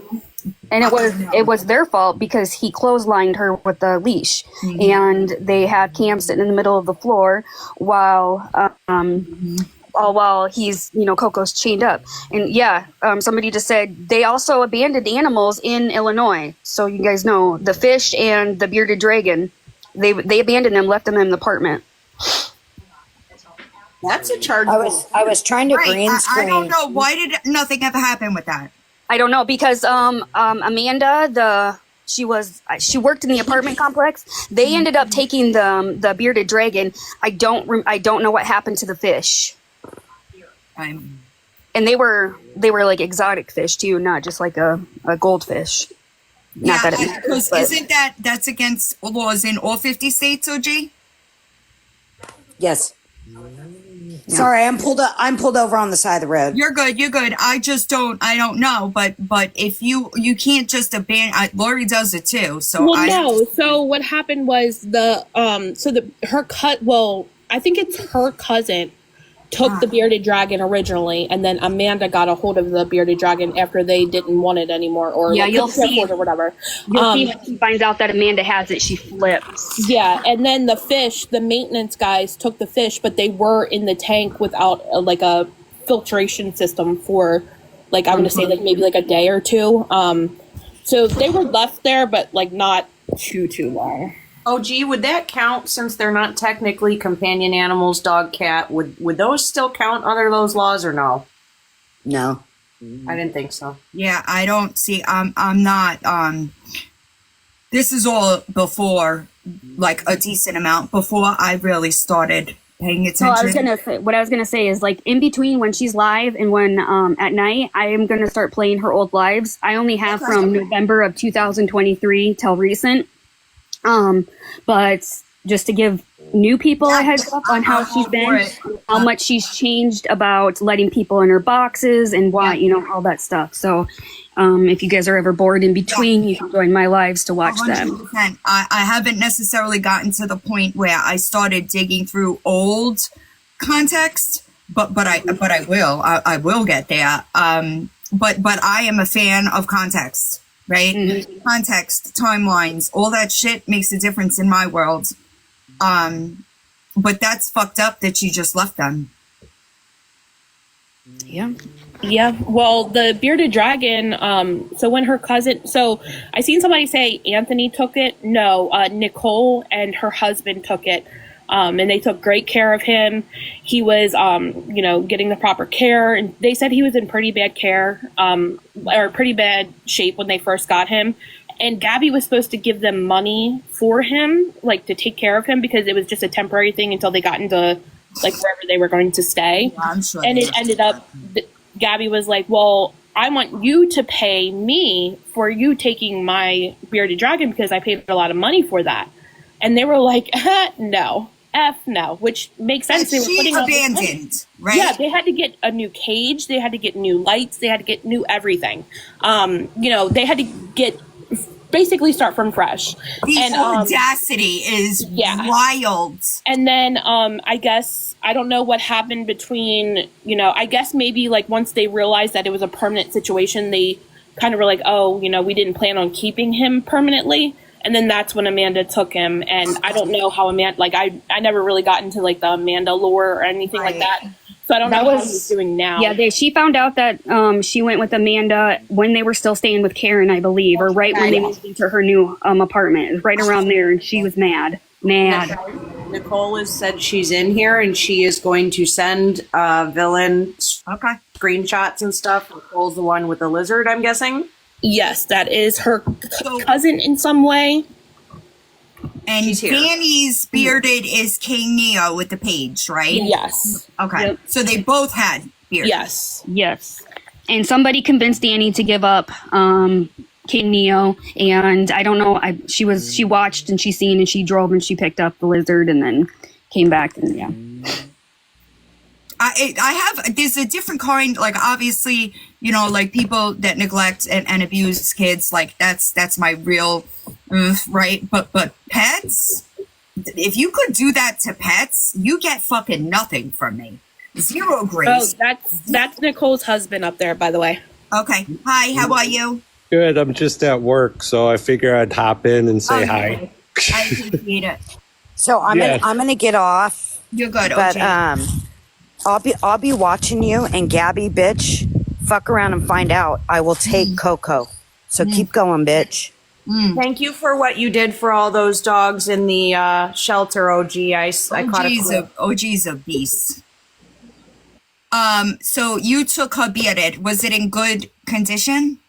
P: it was their fault because he clotheslined her with the leash, and they had Cam sitting in the middle of the floor while he's, you know, Coco's chained up. And somebody just said they also abandoned animals in Illinois. So you guys know the fish and the bearded dragon, they abandoned them, left them in the apartment.
I: That's a charge.
O: I was trying to green screen.
B: I don't know, why did nothing ever happen with that?
P: I don't know, because Amanda, she worked in the apartment complex. They ended up taking the bearded dragon. I don't know what happened to the fish. And they were like exotic fish too, not just like a goldfish. Not that it matters,
B: because
P: but
B: isn't that's against laws in all 50 states, OG?
O: Yes. Sorry, I'm pulled over on the side of the road.
B: You're good. I don't know, but if you can't just abandon, Lori does it too. So
J: So what happened was I think it's her cousin took the bearded dragon originally, and then Amanda got a hold of the bearded dragon after they didn't want it anymore, or
P: you'll see
J: or whatever.
P: You'll see when she finds out that Amanda has it, she flips.
J: Yeah, and then the fish, the maintenance guys took the fish, but they were in the tank without like a filtration system for, like, I'm gonna say like maybe like a day or two. So they were left there, but like not too long.
I: OG, would that count, since they're not technically companion animals, dog, cat? Would those still count under those laws or no?
O: No.
I: I didn't think so.
B: Yeah, I don't see, I'm not, this is all before, like a decent amount, before I really started paying attention.
P: What I was gonna say is, like, in between when she's live and when at night, I am gonna start playing her old lives. I only have from November of 2023 till recent. But just to give new people a heads up on how she's been, how much she's changed about letting people in her boxes and why, you know, all that stuff. So, if you guys are ever bored in between, you can join my lives to watch
B: 100%.
P: them.
B: I haven't necessarily gotten to the point where I started digging through old context, but I will. I will get there. But I am a fan of context. Right? Context, timelines, all that shit makes a difference in my world. But that's fucked up that you just left them.
J: Yeah. Well, the bearded dragon, so when her cousin, so I seen somebody say Anthony took it. No, Nicole and her husband took it. And they took great care of him. He was, getting the proper care. And they said he was in pretty bad care, or pretty bad shape when they first got him. And Gabby was supposed to give them money for him, like to take care of him, because it was just a temporary thing until they got into like wherever they were going to stay. Yeah, I'm sure. And it ended up, Gabby was like, well, I want you to pay me for you taking my bearded dragon because I paid a lot of money for that. And they were like, no. No, which makes sense. They were putting
B: abandoned, right?
J: Yeah, they had to get a new cage. They had to get new lights. They had to get new everything. They had to basically start from fresh.
B: The audacity is wild.
J: And then I guess I don't know what happened between, you know, I guess maybe like once they realized that it was a permanent situation, they kind of were like, oh, you know, we didn't plan on keeping him permanently. And then that's when Amanda took him. And I don't know how Amanda, like, I never really got into like the Amanda lore or anything like that. So I don't know how he's doing now.
P: Yeah, she found out that she went with Amanda when they were still staying with Karen, I believe, or right when they moved into her new apartment. It was right around there, and she was mad.
I: Nicole has said she's in here, and she is going to send Villain screenshots and stuff. Nicole's the one with the lizard, I'm guessing.
J: Yes, that is her cousin in some way.
B: And Danny's bearded is King Neo with the page, right?
J: Yes.
B: Okay.
P: Yep.
B: So they both had beards.
J: Yes.
P: And somebody convinced Danny to give up King Neo, and I don't know. She watched and she seen and she drove and she picked up the lizard and then came back and yeah.
B: There's a different kind, like obviously, you know, like people that neglect and abuse kids, like that's my real, right? But pets, if you could do that to pets, you get fucking nothing from me. Zero grace.
J: Oh, that's Nicole's husband up there, by the way.
B: Okay. Hi, how are you?
Q: Good. I'm just at work, so I figure I'd hop in and say hi.
B: I appreciate it.
O: So I'm gonna get off.
B: You're good.
O: But
B: Okay.
O: I'll be watching you, and Gabby, bitch, fuck around and find out. I will take Coco. So keep going, bitch.
I: Thank you for what you did for all those dogs in the shelter, OG. I caught a clip.
B: OG's a beast. So you took her bearded. Was it in good condition?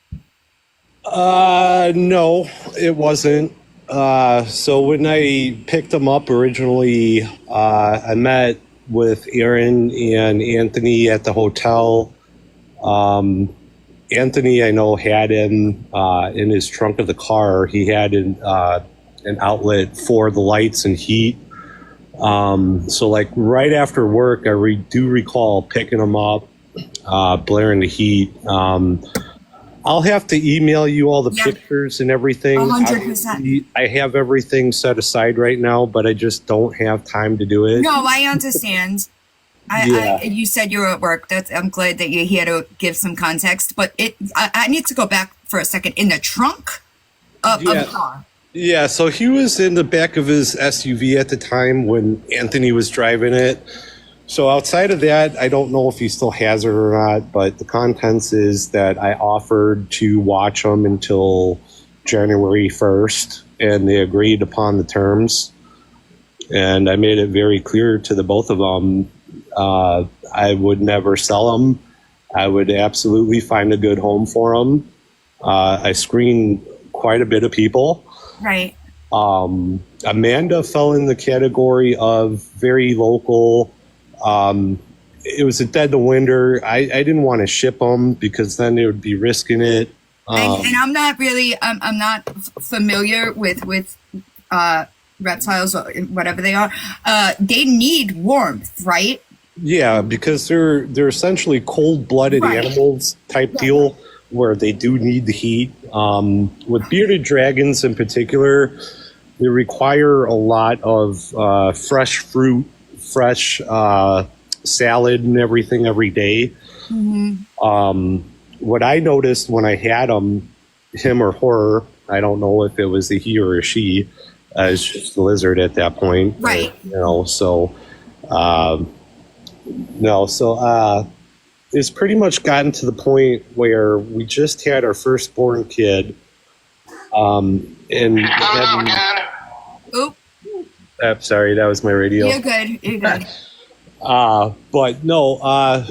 Q: No, it wasn't. So when I picked them up originally, I met with Aaron and Anthony at the hotel. Anthony, I know, had him in his trunk of the car. He had an outlet for the lights and heat. So like right after work, I do recall picking him up, blaring the heat. I'll have to email you all the pictures and everything.
B: 100%.
Q: I have everything set aside right now, but I just don't have time to do it.
B: No, I understand. You said you were at work. I'm glad that you're here to give some context. But I need to go back for a second. In the trunk of the car.
Q: Yeah, so he was in the back of his SUV at the time when Anthony was driving it. So outside of that, I don't know if he still has it or not, but the contents is that I offered to watch him until January 1st, and they agreed upon the terms. And I made it very clear to the both of them, I would never sell them. I would absolutely find a good home for them. I screened quite a bit of people.
B: Right.
Q: Amanda fell in the category of very local. It was a dead to winter. I didn't want to ship them because then they would be risking it.
B: And I'm not really, I'm not familiar with reptiles or whatever they are. They need warmth, right?
Q: Yeah, because they're essentially cold-blooded animals type deal where they do need the heat. With bearded dragons in particular, they require a lot of fresh fruit, fresh salad and everything every day. What I noticed when I had him or her, I don't know if it was a he or a she, it's just a lizard at that point.
B: Right.
Q: It's pretty much gotten to the point where we just had our firstborn kid.
B: Oop.
Q: Sorry, that was my radio.
B: You're good. You're good.
Q: But no,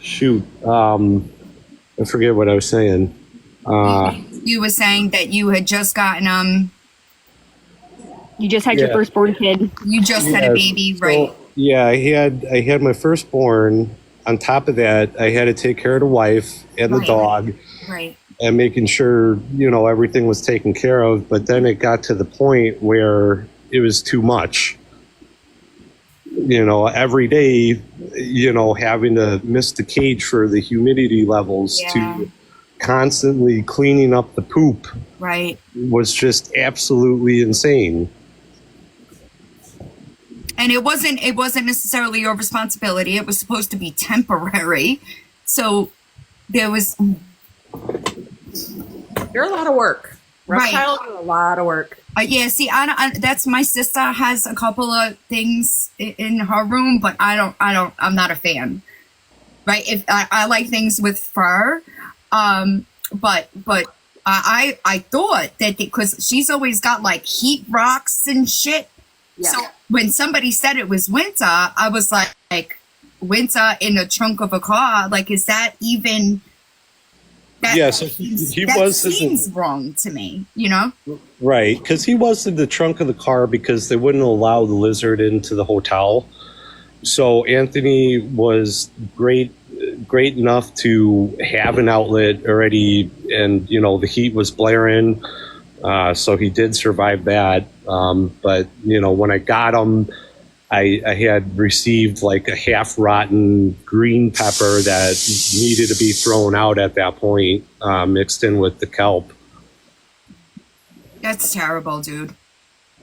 Q: shoot. I forget what I was saying.
B: You were saying that you had just gotten
P: you just had your firstborn kid.
B: You just had a baby, right?
Q: Yeah, I had my firstborn. On top of that, I had to take care of the wife and the dog.
B: Right.
Q: And making sure, everything was taken care of. But then it got to the point where it was too much. Every day, having to miss the cage for the humidity levels to constantly cleaning up the poop.
B: Right.
Q: Was just absolutely insane.
B: And it wasn't necessarily your responsibility. It was supposed to be temporary. So there was.
I: You're a lot of work. Reptile is a lot of work.
B: Yeah, see, that's my sister has a couple of things in her room, but I'm not a fan. Right? If I like things with fur, but I thought that because she's always got like heat rocks and shit. Yeah. So when somebody said it was winter, I was like winter in the trunk of a car. Like, is that even?
Q: Yeah, so he was.
B: Seems wrong to me, you know?
Q: Right, because he was in the trunk of the car because they wouldn't allow the lizard into the hotel. So Anthony was great enough to have an outlet already, and the heat was blaring, so he did survive that. But when I got him, I had received like a half rotten green pepper that needed to be thrown out at that point, mixed in with the kelp.
B: That's terrible, dude.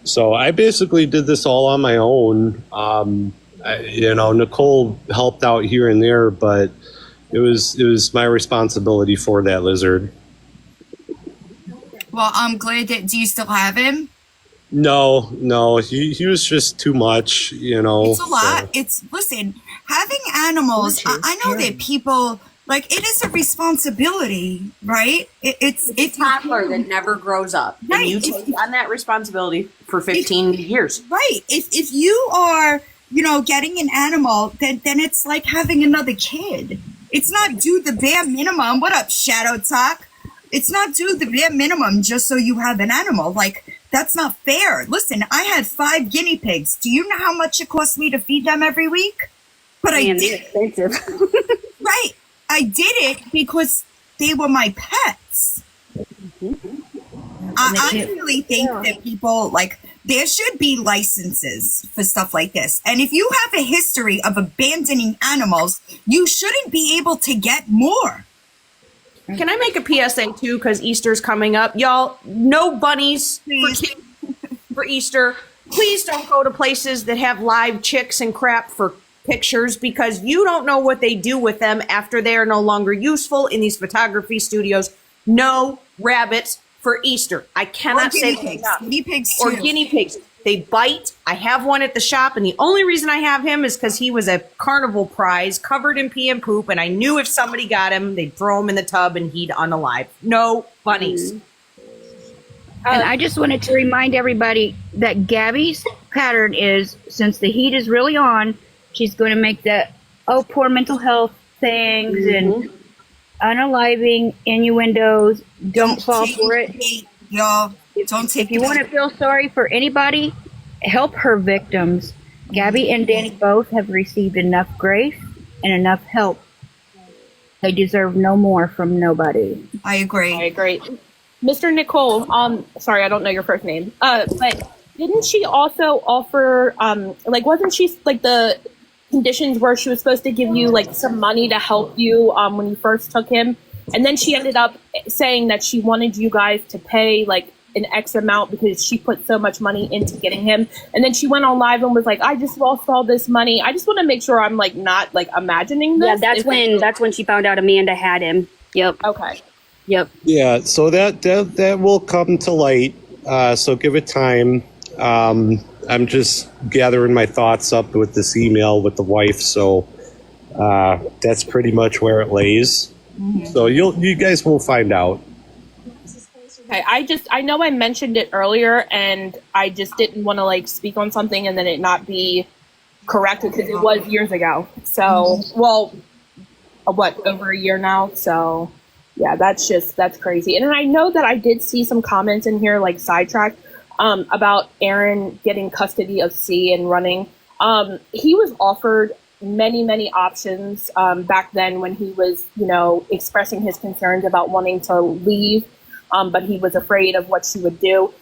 Q: So I basically did this all on my own. Nicole helped out here and there, but it was my responsibility for that lizard.
B: Well, I'm glad that. Do you still have him?
Q: No, he was just too much,
B: It's a lot. Listen, having animals, I know that people, like, it is a responsibility, right? It's
I: a toddler that never grows up. Right. And you take on that responsibility for 15 years.
B: Right. If you are, getting an animal, then it's like having another kid. It's not do the bare minimum. What up, Shadow Talk? It's not do the bare minimum just so you have an animal. Like, that's not fair. Listen, I had 5 guinea pigs. Do you know how much it cost me to feed them every week? But I did
P: expensive.
B: Right. I did it because they were my pets. I really think that people, like, there should be licenses for stuff like this. And if you have a history of abandoning animals, you shouldn't be able to get more.
I: Can I make a PSA too? Because Easter's coming up. Y'all, no bunnies for Easter. Please don't go to places that have live chicks and crap for pictures, because you don't know what they do with them after they are no longer useful in these photography studios. No rabbits for Easter. I cannot say that.
B: Guinea pigs
I: or guinea pigs. They bite. I have one at the shop, and the only reason I have him is because he was a carnival prize covered in pee and poop, and I knew if somebody got him, they'd throw him in the tub and he'd unalive. No bunnies.
P: And I just wanted to remind everybody that Gabby's pattern is, since the heat is really on, she's going to make the poor mental health things and unaliving innuendos. Don't fall for it.
B: Y'all, don't take.
P: If you want to feel sorry for anybody, help her victims. Gabby and Danny both have received enough grace and enough help. They deserve no more from nobody.
B: I agree.
J: Mr. Nicole, sorry, I don't know your first name. But didn't she also offer, wasn't she like the conditions where she was supposed to give you like some money to help you when you first took him? And then she ended up saying that she wanted you guys to pay like an X amount because she put so much money into getting him. And then she went on live and was like, I just lost all this money. I just want to make sure I'm like not like imagining this.
P: Yeah, that's when she found out Amanda had him. Yep.
J: Okay.
P: Yep.
Q: Yeah, so that will come to light. So give it time. I'm just gathering my thoughts up with this email with the wife. So that's pretty much where it lays. Mm-hmm. So you guys will find out.
J: Okay, I know I mentioned it earlier, and I just didn't want to like speak on something and then it not be correct because it was years ago. So, well, over a year now. So, yeah, that's crazy. And I know that I did see some comments in here like sidetracked about Aaron getting custody of C and running. He was offered many options back then when he was, expressing his concerns about wanting to leave. But he was afraid of what she would do.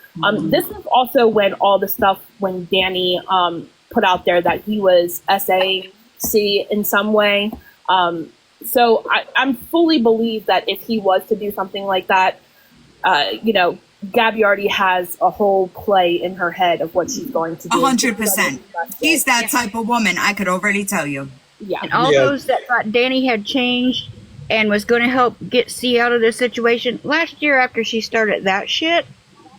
J: This was also when all the stuff when Danny put out there that he was SAC in some way. So I'm fully believe that if he was to do something like that, Gabby already has a whole play in her head of what she's going to do.
B: 100%. She's that type of woman. I could already tell you.
J: Yeah.
R: And all those that thought Danny had changed and was going to help get C out of this situation, last year after she started that shit,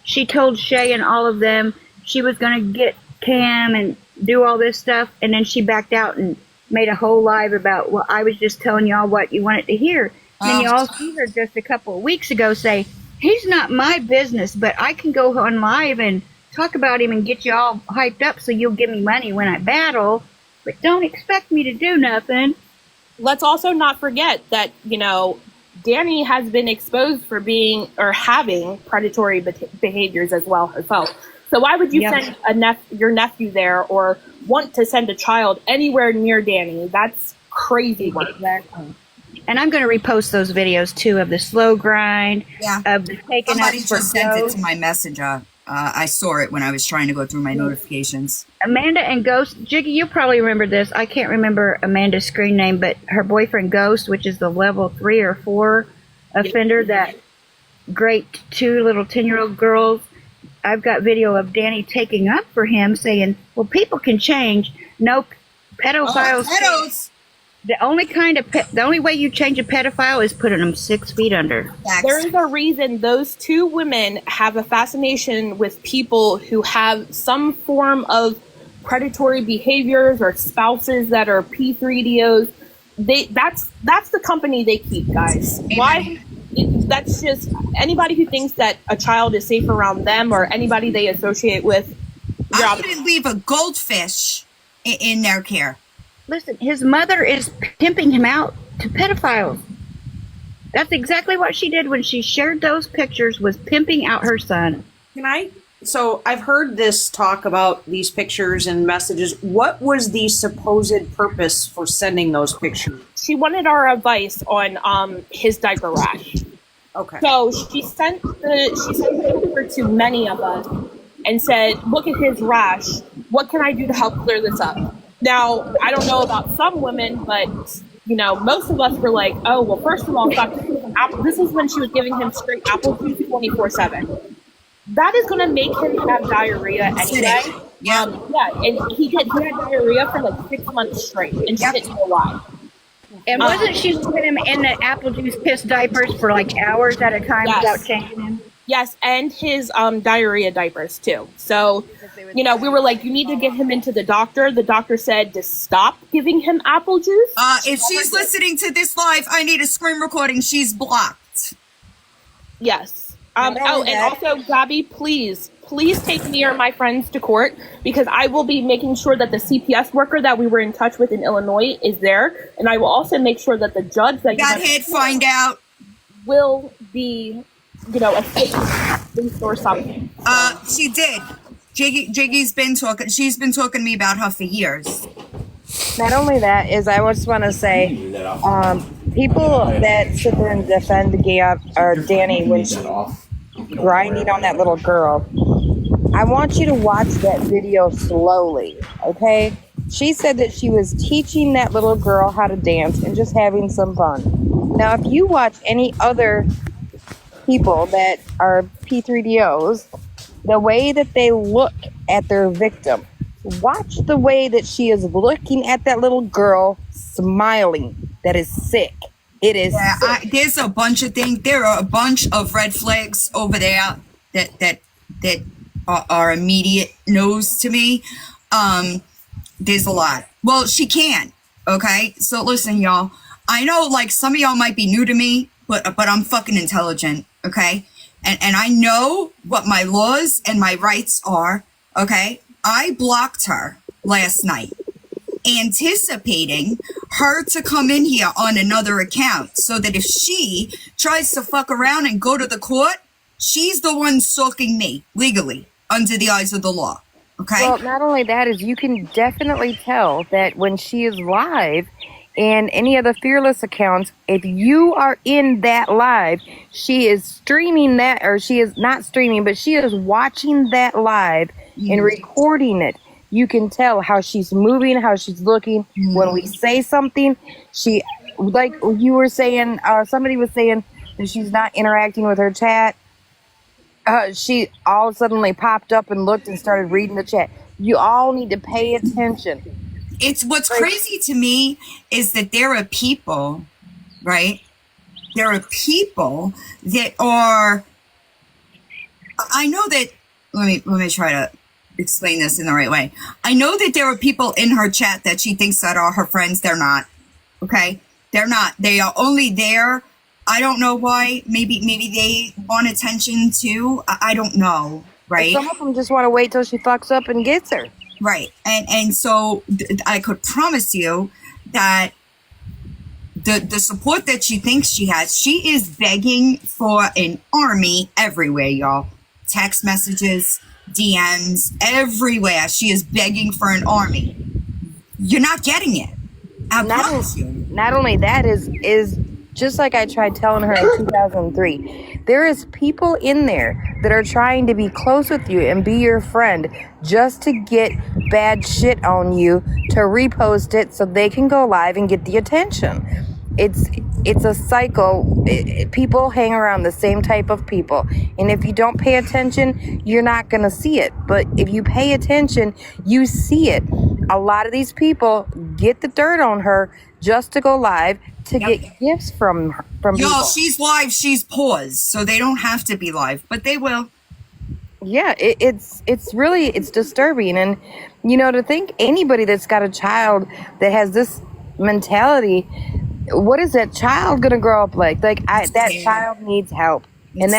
R: she told Shay and all of them she was going to get Cam and do all this stuff, and then she backed out and made a whole live about, well, I was just telling y'all what you wanted to hear. And then you all see her just a couple of weeks ago say, he's not my business, but I can go on live and talk about him and get you all hyped up so you'll give me money when I battle, but don't expect me to do nothing.
J: Let's also not forget that, Danny has been exposed for being or having predatory behaviors as well herself. So why would you send your nephew there or want to send a child anywhere near Danny? That's crazy work.
R: Exactly. And I'm going to repost those videos too of the slow grind, of the taking
B: Somebody
R: up for
B: just sent it
R: Ghost.
B: to my messenger. I saw it when I was trying to go through my notifications.
R: Amanda and Ghost, Jiggy, you probably remember this. I can't remember Amanda's screen name, but her boyfriend Ghost, which is the level 3 or 4 offender, that great 2 little 10-year-old girls. I've got video of Danny taking up for him, saying, well, people can change. No, pedophiles.
B: Pedos.
R: The only way you change a pedophile is putting them 6 feet under.
J: There is a reason those 2 women have a fascination with people who have some form of predatory behaviors or spouses that are P3DOs. That's the company they keep, guys. Amen. Why? That's just anybody who thinks that a child is safe around them or anybody they associate with.
B: I wouldn't leave a goldfish in their care.
R: Listen, his mother is pimping him out to pedophiles. That's exactly what she did when she shared those pictures, was pimping out her son.
I: So I've heard this talk about these pictures and messages. What was the supposed purpose for sending those pictures?
J: She wanted our advice on his diaper rash.
I: Okay.
J: So she sent the picture to many of us and said, look at his rash. What can I do to help clear this up? Now, I don't know about some women, but, most of us were like, oh, well, first of all, stop giving him apple. This is when she was giving him straight apple juice 24/7. That is going to make him have diarrhea anyway. And he had diarrhea for like 6 months straight, and she didn't know why.
R: And wasn't she putting him in the apple juice piss diapers for like hours at a time without changing him?
J: Yes, and his diarrhea diapers too. So, we were like, you need to get him into the doctor. The doctor said to stop giving him apple juice.
B: If she's listening to this live, I need a screen recording. She's blocked.
J: Yes. And also, Gabby, please take me or my friends to court, because I will be making sure that the CPS worker that we were in touch with in Illinois is there, and I will also make sure that the judge that
B: find out
J: will be, a safe or something.
B: She did. Jiggy's been talking. She's been talking to me about her for years.
E: Not only that, is I just want to say, people that sit there and defend Gab or Danny when she's grinding on that little girl, I want you to watch that video slowly, okay? She said that she was teaching that little girl how to dance and just having some fun. Now, if you watch any other people that are P3DOs, the way that they look at their victim, watch the way that she is looking at that little girl, smiling. That is sick. It is sick.
B: There's a bunch of things. There are a bunch of red flags over there that are immediate no's to me. There's a lot. Well, she can. Okay, so listen, y'all. I know, like, some of y'all might be new to me, but I'm fucking intelligent. Okay, and I know what my laws and my rights are. Okay, I blocked her last night, anticipating her to come in here on another account, so that if she tries to fuck around and go to the court, she's the one stalking me legally under the eyes of the law. Okay.
E: Well, not only that, is you can definitely tell that when she is live and any of the Fearless accounts, if you are in that live, she is streaming that, or she is not streaming, but she is watching that live and recording it. You can tell how she's moving, how she's looking. When we say something, she, like you were saying, somebody was saying that she's not interacting with her chat. she all suddenly popped up and looked and started reading the chat. You all need to pay attention.
B: It's what's crazy to me is that there are people, right? There are people that are, I know that, let me try to explain this in the right way. I know that there are people in her chat that she thinks that are her friends. They're not. Okay? They're not. They are only there. I don't know why. Maybe they want attention too. I don't know. Right?
E: Some of them just want to wait till she fucks up and gets her.
B: Right. And so I could promise you that the support that she thinks she has, she is begging for an army everywhere, y'all. Text messages, DMs, everywhere. She is begging for an army. You're not getting it. I promise you.
E: Not only that is just like I tried telling her in 2003. There is people in there that are trying to be close with you and be your friend just to get bad shit on you to repost it so they can go live and get the attention. It's a cycle. People hang around the same type of people. And if you don't pay attention, you're not going to see it. But if you pay attention, you see it. A lot of these people get the dirt on her just to go live to get gifts from people.
B: Y'all, she's live, she's paused, so they don't have to be live, but they will.
E: Yeah, it's disturbing. And, to think anybody that's got a child that has this mentality, what is that child going to grow up like? That child needs help. And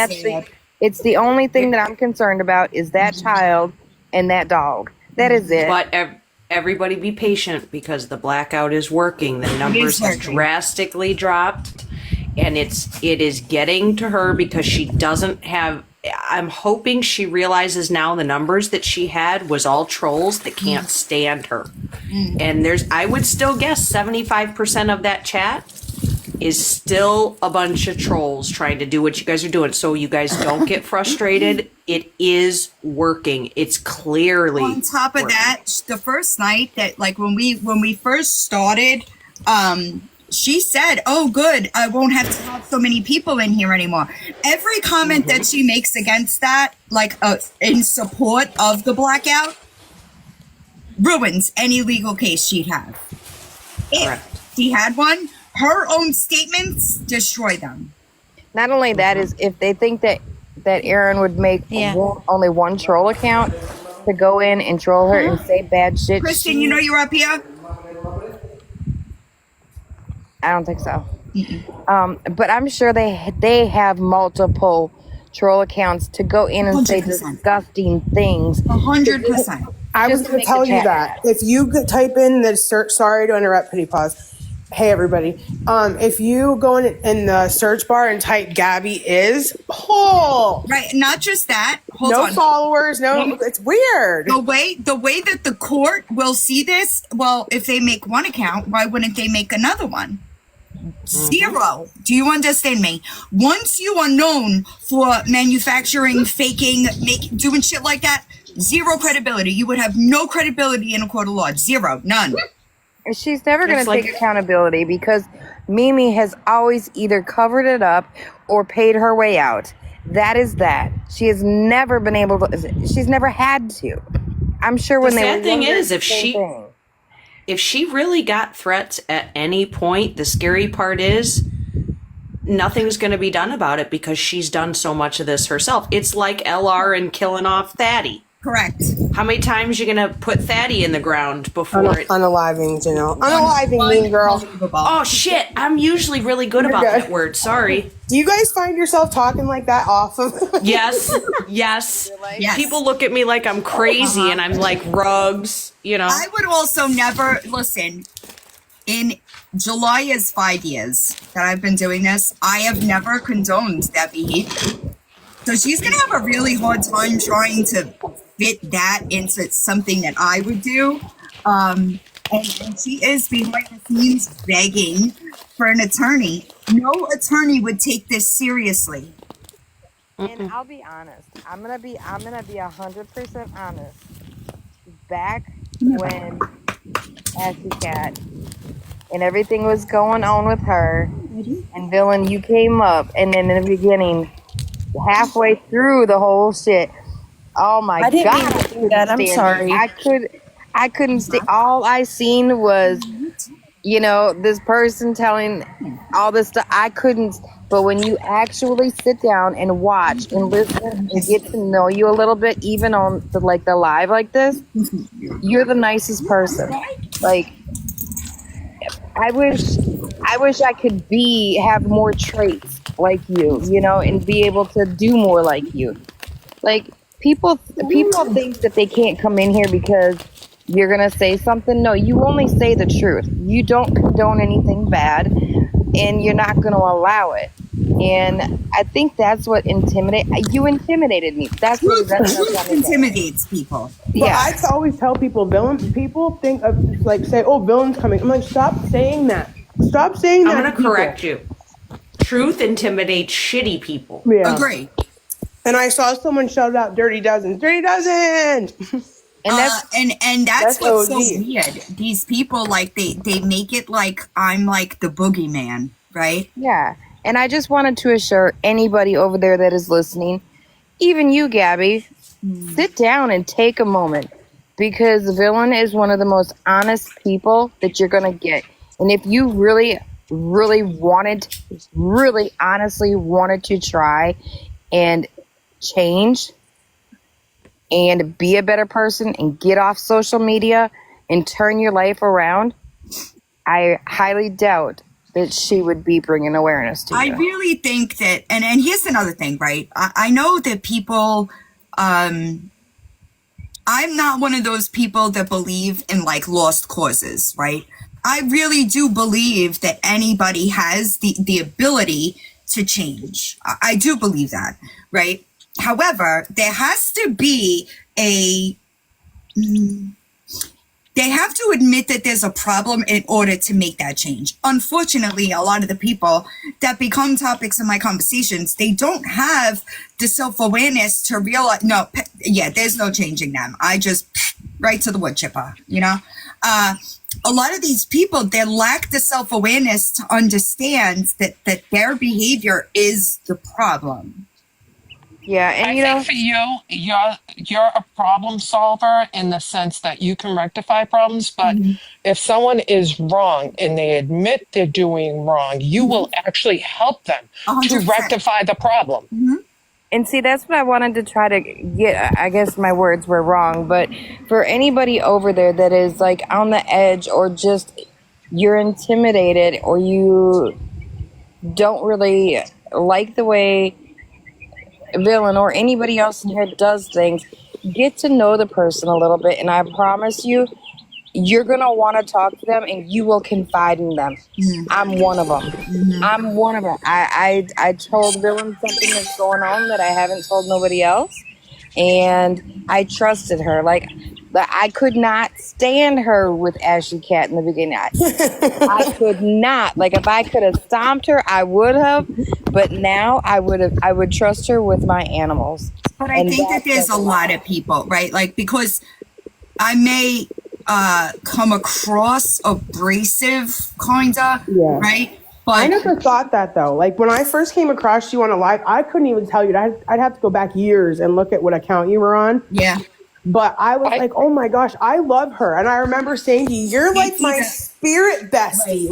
E: it's the only thing that I'm concerned about is that child and that dog. That is it.
I: But everybody be patient because the blackout is working. The numbers have drastically dropped, and it is getting to her because she doesn't have. I'm hoping she realizes now the numbers that she had was all trolls that can't stand her. And I would still guess 75% of that chat is still a bunch of trolls trying to do what you guys are doing. So you guys don't get frustrated. It is working. It's clearly
B: on top of that, the first night that when we first started, she said, "Oh, good, I won't have to have so many people in here anymore." Every comment that she makes against that, in support of the blackout, ruins any legal case she'd have. If she had one, her own statements destroy them.
E: Not only that is if they think that Aaron would make only one troll account to go in and troll her and say bad shit.
B: Kristen, you're up here?
E: I don't think so. But I'm sure they have multiple troll accounts to go in and 100%. Say disgusting things.
B: 100%.
S: I was going to tell you that. If you type in the search, sorry to interrupt, Pretty Pause. Hey, everybody. If you go in the search bar and type Gabby is,
B: right, not just that. Hold on.
S: Followers, it's weird.
B: The way that the court will see this, well, if they make one account, why wouldn't they make another one? Zero. Do you understand me? Once you are known for manufacturing, faking, doing shit like that, zero credibility. You would have no credibility in a court of law. Zero. None.
E: She's never going to take accountability because Mimi has always either covered it up or paid her way out. That is that. She has never been able to. She's never had to. I'm sure when they were
I: sad thing is if she really got threats at any point, the scary part is nothing's going to be done about it because she's done so much of this herself. It's like LR and killing off Thaddy.
B: Correct.
I: How many times are you going to put Thaddy in the ground before
S: unaliving, unaliving, mean girl.
I: Oh shit! I'm usually really good about that word. Sorry.
S: Do you guys find yourself talking like that often?
I: Yes. People look at me like I'm crazy, and I'm like Rugs.
B: I would also never listen. In July is 5 years that I've been doing this. I have never condoned that behavior. So she's going to have a really hard time trying to fit that into something that I would do. And she is behind the scenes begging for an attorney. No attorney would take this seriously.
E: And I'll be honest. I'm gonna be 100% honest. Back when Ashley Cat and everything was going on with her, and Villain, you came up, and then in the beginning, halfway through the whole shit. Oh my
I: I didn't mean
E: God.
I: to do that. I'm sorry.
E: I couldn't stay. All I seen was, this person telling all this stuff. I couldn't. But when you actually sit down and watch and listen and get to know you a little bit, even on the live like this, you're the nicest person. Like, I wish I could have more traits like you, and be able to do more like you. Like, people think that they can't come in here because you're gonna say something. No, you only say the truth. You don't condone anything bad, and you're not gonna allow it. And I think that's what you intimidated me. That's what
B: intimidates people.
S: But I always tell people, people think of say, oh, villain's coming. I'm like, stop saying that. Stop saying that.
I: I'm going to correct you. Truth intimidates shitty people.
S: Yeah.
B: Agree.
S: And I saw someone shout out Dirty Dozens. Dirty Dozens!
B: And that's what's so
S: OG.
B: weird. These people, they make it like I'm like the boogeyman, right?
E: Yeah. And I just wanted to assure anybody over there that is listening, even you, Gabby, sit down and take a moment, because Villain is one of the most honest people that you're going to get. And if you really, really honestly wanted to try and change and be a better person and get off social media and turn your life around, I highly doubt that she would be bringing awareness to you.
B: I really think that, and here's another thing, right? I know that people, I'm not one of those people that believe in lost causes, right? I really do believe that anybody has the ability to change. I do believe that, right? However, there has to be they have to admit that there's a problem in order to make that change. Unfortunately, a lot of the people that become topics in my conversations, they don't have the self-awareness to realize, there's no changing them. I just, right to the wood chipper, a lot of these people, they lack the self-awareness to understand that their behavior is the problem.
E: Yeah, and
F: I think for you're a problem solver in the sense that you can rectify problems, but if someone is wrong and they admit they're doing wrong, you will actually help them
B: 100%.
F: to rectify the problem.
E: And see, that's what I wanted to try to get. I guess my words were wrong, but for anybody over there that is on the edge, or just you're intimidated, or you don't really like the way Villain or anybody else in here does things, get to know the person a little bit, and I promise you, you're gonna want to talk to them, and you will confide in them. I'm one of them. I'm one of them. I told Villain something that's going on that I haven't told nobody else, and I trusted her. I could not stand her with Ashley Cat in the beginning. I could not. If I could have stomped her, I would have. But now I would trust her with my animals.
B: But I think that there's a lot of people, right? Because I may come across abrasive, kinda, right? But
S: I never thought that, though. When I first came across you on a live, I couldn't even tell you. I'd have to go back years and look at what account you were on.
B: Yeah.
S: But I was oh my gosh, I love her. And I remember saying to you, you're my spirit bestie.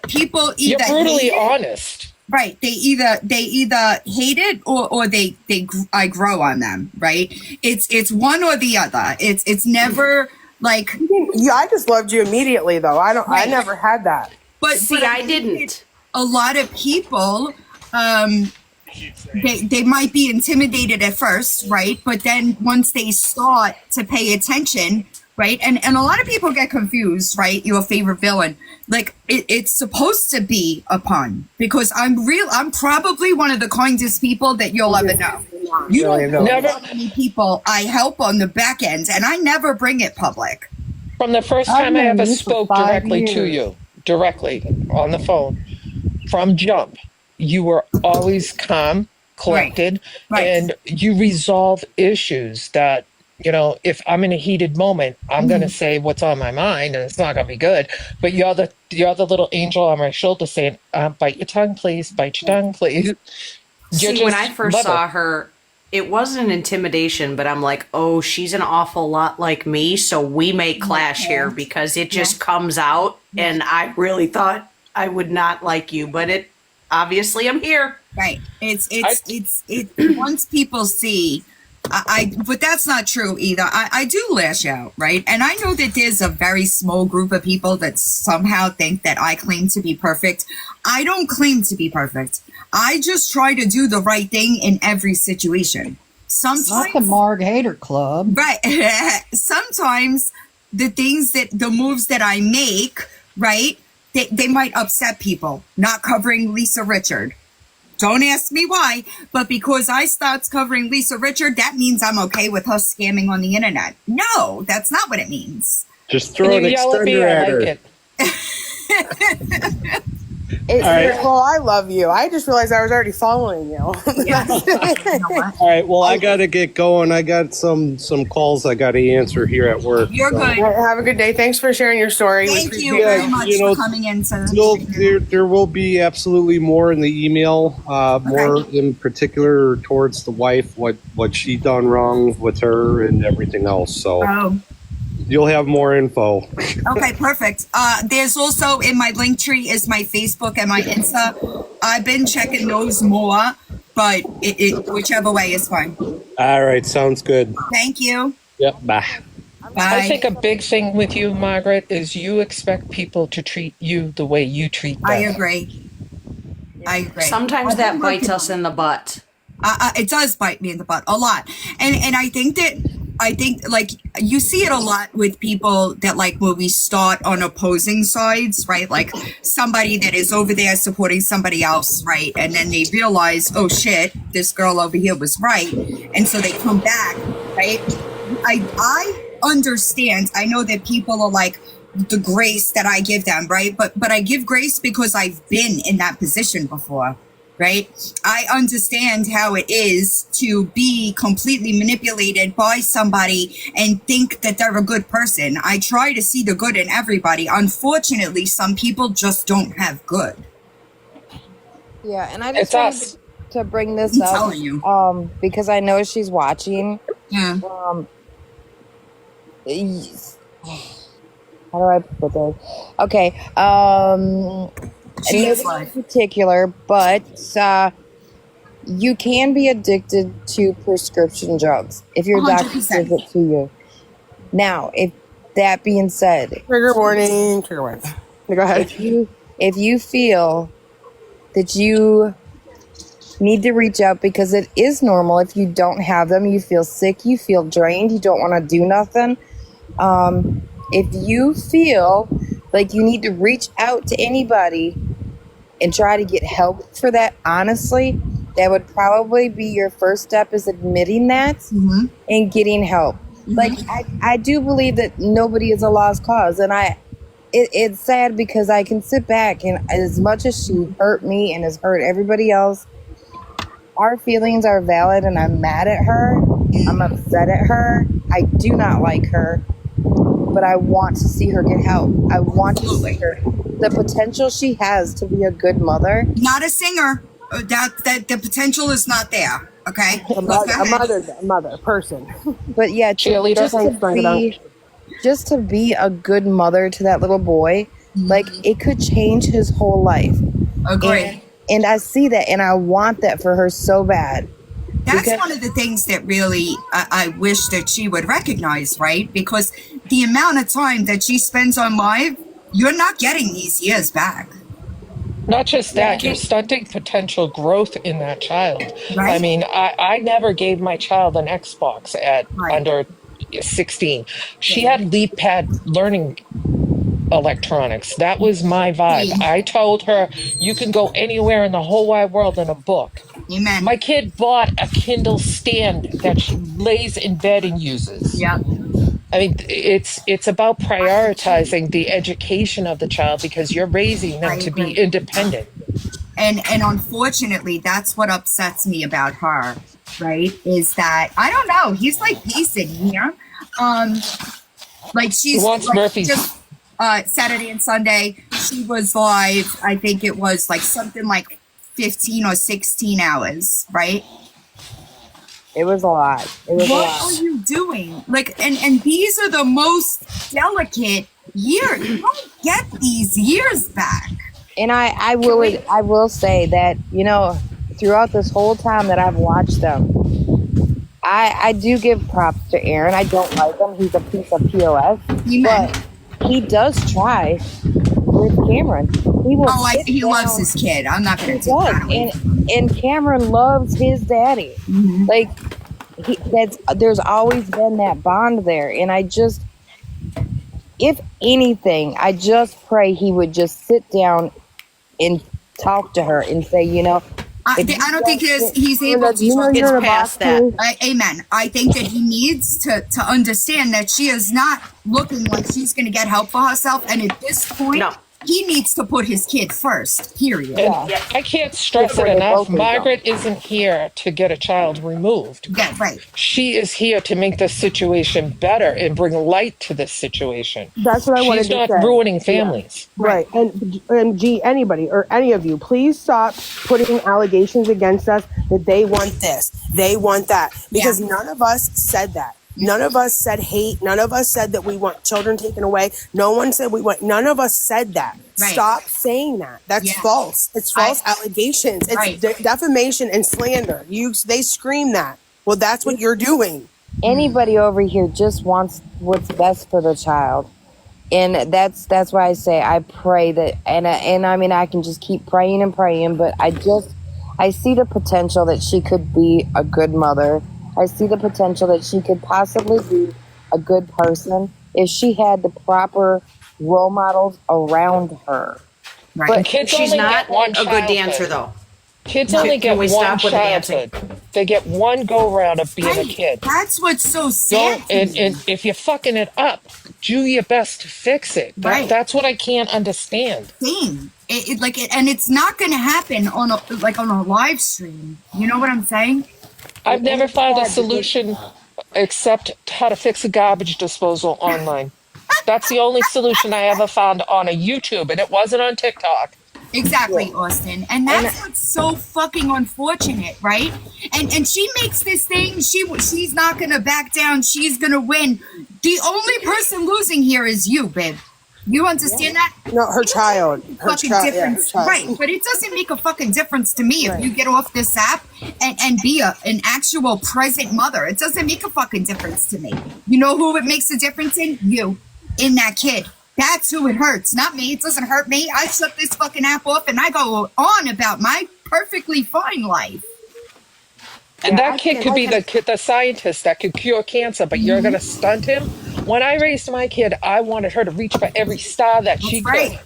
B: People
F: You're
B: either
F: brutally honest.
B: Right. They either hate it or I grow on them, right? It's one or the other. It's never
S: I just loved you immediately, though. I never had that.
B: But
I: I didn't.
B: A lot of people they might be intimidated at first, right? But then once they start to pay attention, right? And a lot of people get confused, right? Your favorite villain. It's supposed to be a pun, because I'm probably one of the kindest people that you'll ever know. You don't know how many people I help on the back end, and I never bring it public.
F: From the first time I ever spoke directly to you, directly on the phone, from jump, you were always calm, collected, and you resolve issues that, if I'm in a heated moment, I'm going to say what's on my mind, and it's not going to be good. But you're the little angel on my shoulder saying, bite your tongue, please. Bite your tongue, please. You're
I: See, when I
F: just
I: first
F: level.
I: saw her, it wasn't intimidation, but I'm like, oh, she's an awful lot like me, so we may clash here because it just comes out, and I really thought I would not like you, but it obviously I'm here.
B: Right. It's once people see, but that's not true either. I do lash out, right? And I know that there's a very small group of people that somehow think that I claim to be perfect. I don't claim to be perfect. I just try to do the right thing in every situation. Sometimes,
T: not the Marg Hater Club.
B: Right. Sometimes the moves that I make, right, they might upset people. Not covering Lisa Richard. Don't ask me why, but because I start covering Lisa Richard, that means I'm okay with her scamming on the internet. No, that's not what it means.
Q: Just throw an extender at her.
S: All
Q: right.
S: Well, I love you. I just realized I was already following you.
Q: All right. Well, I got to get going. I got some calls I got to answer here at work.
B: You're good.
S: Have a good day. Thanks for sharing your story.
B: Thank you very much for coming in.
Q: There will be absolutely more in the email, more in particular towards the wife, what she done wrong with her and everything else. So you'll have more info.
B: Okay, perfect. There's also in my link tree is my Facebook and my Insta. I've been checking those more, but it whichever way is fine.
Q: All right, sounds good.
B: Thank you.
Q: Yep, bye.
B: Bye.
F: I think a big thing with you, Margaret, is you expect people to treat you the way you treat them.
B: I agree. I agree.
I: Sometimes that bites us in the butt.
B: It does bite me in the butt a lot, and I think like you see it a lot with people that like when we start on opposing sides, right? Like somebody that is over there supporting somebody else, right? And then they realize, oh shit, this girl over here was right, and so they come back, right? I understand. I know that people are like the grace that I give them, right? But I give grace because I've been in that position before. Right? I understand how it is to be completely manipulated by somebody and think that they're a good person. I try to see the good in everybody. Unfortunately, some people just don't have good.
E: Yeah, and I just wanted to bring this up.
B: Telling you.
E: Because I know she's watching.
B: Yeah.
E: How do I put this? Okay. In particular, but you can be addicted to prescription drugs if your doctor gives it to you. Now, if that being said,
S: trigger warning. Go ahead.
E: If you feel that you need to reach out because it is normal if you don't have them, you feel sick, you feel drained, you don't want to do nothing. If you feel like you need to reach out to anybody and try to get help for that, honestly, that would probably be your first step, is admitting that and getting help. Like, I do believe that nobody is a lost cause. And it's sad because I can sit back and as much as she hurt me and has hurt everybody else, our feelings are valid and I'm mad at her. I'm upset at her. I do not like her. But I want to see her get help. I want to see her, the potential she has to be a good mother.
B: Not a singer. That the potential is not there. Okay,
S: a mother, person.
E: But yeah, just to be a good mother to that little boy, like it could change his whole life.
B: Agree.
E: And I see that, and I want that for her so bad.
B: That's one of the things that really I wish that she would recognize, right? Because the amount of time that she spends on live, you're not getting these years back.
F: Not just that, you're stunting potential growth in that child. Right. I mean, I never gave my child an Xbox at under 16. She had LeapPad learning electronics. That was my vibe. I told her, you can go anywhere in the whole wide world in a book.
B: Amen.
F: My kid bought a Kindle stand that she lays in bed and uses.
B: Yeah.
F: I mean, it's about prioritizing the education of the child because you're raising them to be independent.
B: And unfortunately, that's what upsets me about her, right? Is that, I don't know, he's like pacing here. Like she's
F: wants
B: like,
F: Murphy.
B: Just Saturday and Sunday, she was live. I think it was like something like 15 or 16 hours, right?
E: It was a lot. It was
B: What
E: a lot.
B: are you doing? Like, and these are the most delicate years. You don't get these years back.
E: And I will say that, you know, throughout this whole time that I've watched them, I do give props to Aaron. I don't like him. He's a piece of POS. But he does try with Cameron. He will
B: he loves his kid. I'm not going to take that away.
E: And Cameron loves his daddy. Like, there's always been that bond there. And I just, if anything, I just pray he would just sit down and talk to her and say, you know,
B: I don't think he's able to.
E: You know, you're past that.
B: Amen. I think that he needs to understand that she is not looking like she's going to get help for herself. And at this point, he needs to put his kid first, period.
F: And I can't stress it enough. Margaret isn't here to get a child removed.
B: Yeah, right.
F: She is here to make the situation better and bring light to this situation.
S: That's what I wanted to say.
F: She's not ruining families.
S: Yeah. Right. And gee, anybody or any of you, please stop putting allegations against us that they want this, they want that. Because none of us said that. None of us said hate. None of us said that we want children taken away. No one said none of us said that. Right. Stop saying that. That's false. It's false allegations. It's defamation and slander. They scream that. Well, that's what you're doing.
E: Anybody over here just wants what's best for the child. And that's why I say I pray that, and I mean, I can just keep praying and praying, but I see the potential that she could be a good mother. I see the potential that she could possibly be a good person if she had the proper role models around her.
I: Right.
F: But kids
I: she's
F: only
I: not
F: get one
I: a good dancer, though.
F: Kids only get one childhood. They get one go round of being a kid.
B: That's what's so sad.
F: And if you're fucking it up, do your best to fix it. That's what I can't understand.
B: Same. And it's not going to happen on a live stream. You know what I'm saying?
F: I've never found a solution except how to fix a garbage disposal online. That's the only solution I ever found on a YouTube, and it wasn't on TikTok.
B: Exactly, Austin. And that's what's so fucking unfortunate, right? And she makes this thing, she's not gonna back down, she's gonna win. The only person losing here is you, babe. You understand that?
S: No, her child. Her child.
B: Right, but it doesn't make a fucking difference to me if you get off this app and be an actual present mother. It doesn't make a fucking difference to me. You know who it makes a difference in? You. In that kid. That's who it hurts, not me. It doesn't hurt me. I shut this fucking app off and I go on about my perfectly fine life.
F: And that kid could be the scientist that could cure cancer, but you're going to stunt him? When I raised my kid, I wanted her to reach for every star that she could,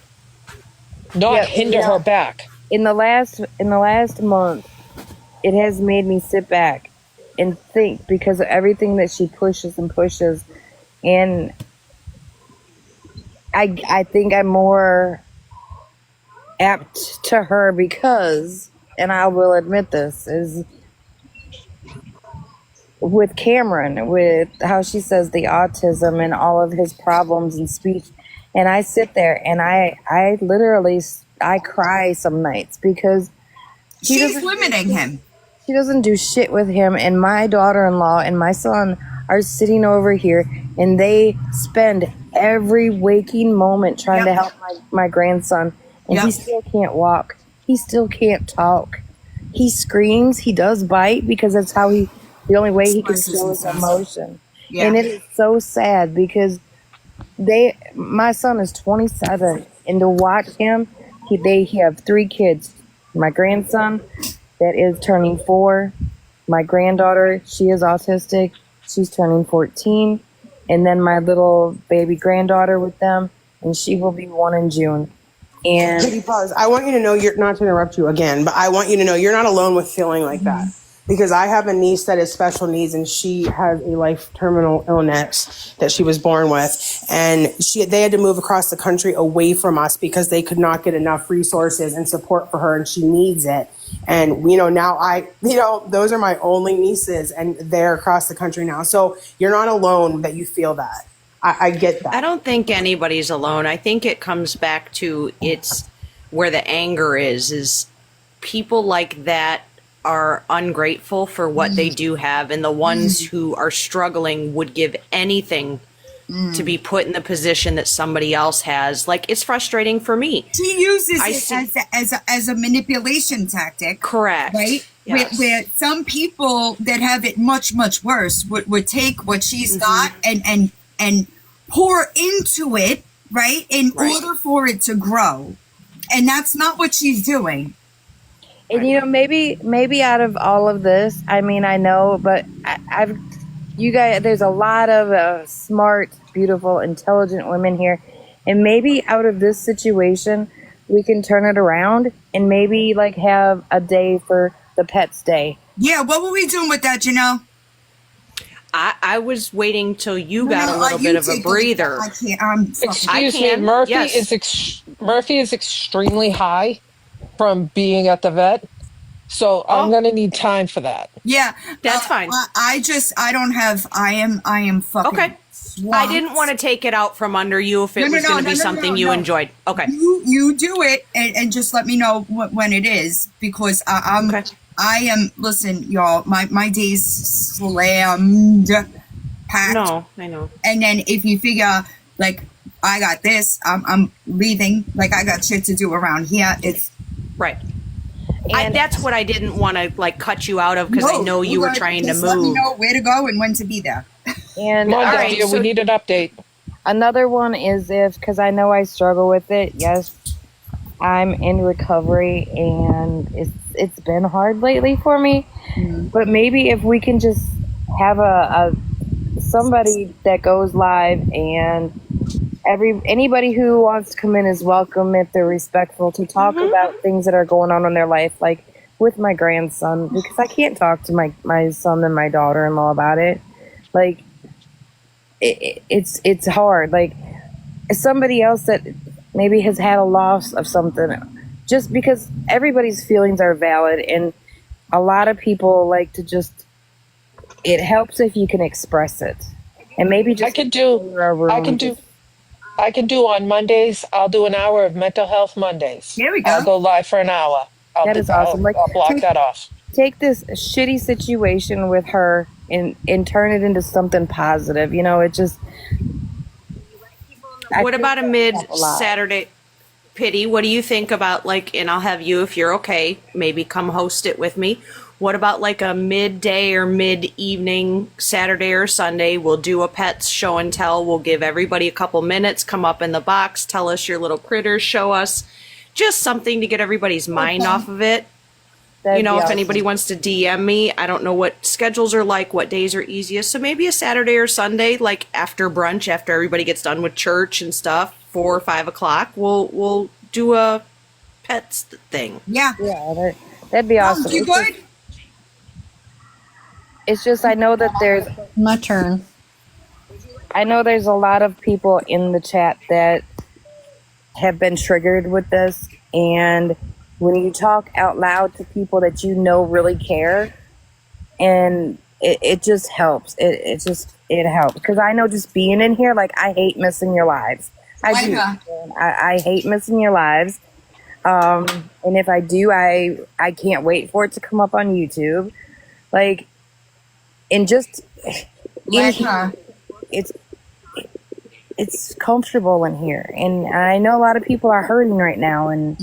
F: not hinder her back.
E: In the last month, it has made me sit back and think because of everything that she pushes and pushes, and I think I'm more apt to her because, and I will admit this, is with Cameron, with how she says the autism and all of his problems and speech. And I sit there and I literally, I cry some nights because
B: she's limiting him.
E: She doesn't do shit with him. And my daughter-in-law and my son are sitting over here and they spend every waking moment trying to help my grandson. And he still can't walk. He still can't talk. He screams. He does bite because that's how the only way he can show his emotion. Yeah. And it is so sad because my son is 27 and to watch him, he have 3 kids. My grandson that is turning 4. My granddaughter, she is autistic. She's turning 14. And then my little baby granddaughter with them, and she will be 1 in June. And
S: Katie, pause. I want you to know, you're not to interrupt you again, but I want you to know you're not alone with feeling like that. Because I have a niece that has special needs and she has a life terminal illness that she was born with. And they had to move across the country away from us because they could not get enough resources and support for her, and she needs it. And, now those are my only nieces and they're across the country now. So you're not alone that you feel that. I get that.
I: I don't think anybody's alone. I think it comes back to it's where the anger is people like that are ungrateful for what they do have, and the ones who are struggling would give anything to be put in the position that somebody else has. Like, it's frustrating for me.
B: He uses it as a manipulation tactic.
I: Correct.
B: Right?
I: Yes.
B: Where some people that have it much, much worse would take what she's got and pour into it, right? In order for it to grow. And that's not what she's doing.
E: And you know, maybe out of all of this, I mean, I know, but you guys, there's a lot of smart, beautiful, intelligent women here, and maybe out of this situation, we can turn it around and maybe like have a day for the Pets Day.
B: Yeah, what were we doing with that, Janelle?
I: I was waiting till you got a little bit of a breather.
B: I can't.
F: Excuse me, Murphy is extremely high from being at the vet, so I'm going to need time for that.
B: Yeah,
I: that's fine.
B: I am fucking.
I: Okay.
B: Swamped.
I: I didn't want to take it out from under you if it was going to be something you enjoyed. Okay.
B: You do it and just let me know when it is, because I am, listen, y'all, my day's slammed, packed.
I: No, I know.
B: And then if you figure, like, I got this, I'm leaving, like, I got shit to do around here, it's...
I: Right. That's what I didn't want to, like, cut you out of, because I know you were trying to move.
B: Let me know where to go and when to be there.
E: And
F: Monday, we need an update.
E: Another one is because I know I struggle with it. Yes, I'm in recovery, and it's been hard lately for me. But maybe if we can just have a somebody that goes live, and anybody who wants to come in is welcome if they're respectful, to talk about things that are going on in their life, like with my grandson, because I can't talk to my son and my daughter-in-law about it. Like, it's hard. Like, somebody else that maybe has had a loss of something, just because everybody's feelings are valid, and a lot of people like to just, it helps if you can express it. And maybe just
F: I can do on Mondays. I'll do an hour of mental health Mondays.
B: Here we go.
F: I'll go live for an hour.
E: That is awesome.
F: I'll block that off.
E: Take this shitty situation with her and turn it into something positive. You know, it just...
I: What about a mid-Saturday? Pity, what do you think about, like, and I'll have you, if you're okay, maybe come host it with me. What about like a midday or mid-evening Saturday or Sunday? We'll do a pets show and tell. We'll give everybody a couple minutes, come up in the box, tell us your little critters, show us just something to get everybody's mind off of it.
E: That'd
I: if
E: awesome.
I: anybody wants to DM me, I don't know what schedules are like, what days are easiest. So maybe a Saturday or Sunday, like after brunch, after everybody gets done with church and stuff, 4 or 5 o'clock, we'll do a pets thing.
B: Yeah.
E: Yeah, that'd be awesome.
B: You good?
E: It's just, I know that there's...
R: My turn.
E: I know there's a lot of people in the chat that have been triggered with this, and when you talk out loud to people that you know really care, and it just helps. It helps, because I know just being in here, like, I hate missing your lives. I do. I hate missing your lives. And if I do, I can't wait for it to come up on YouTube. Like, and just in here, it's comfortable in here, and I know a lot of people are hurting right now, and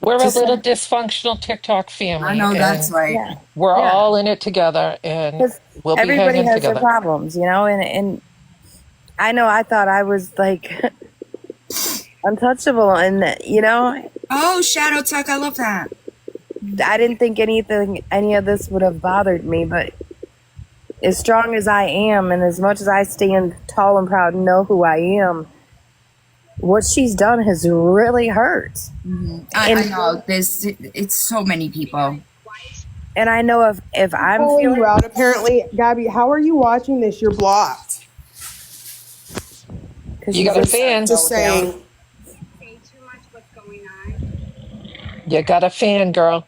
F: we're a little dysfunctional TikTok family.
B: I know that's right.
E: Yeah.
F: We're all in it together, and we'll be
E: everybody
F: hanging
E: has
F: together.
E: their problems, you know, and I know I thought I was like untouchable, and you know.
B: Oh, Shadow Tuck, I love that.
E: I didn't think any of this would have bothered me, but as strong as I am, and as much as I stand tall and proud and know who I am, what she's done has really hurt.
B: I know it's so many people,
E: and I know if I'm
S: feeling you out, apparently, Gabby, how are you watching this? You're blocked.
F: You got a fan.
S: Just saying.
F: You got a fan, girl.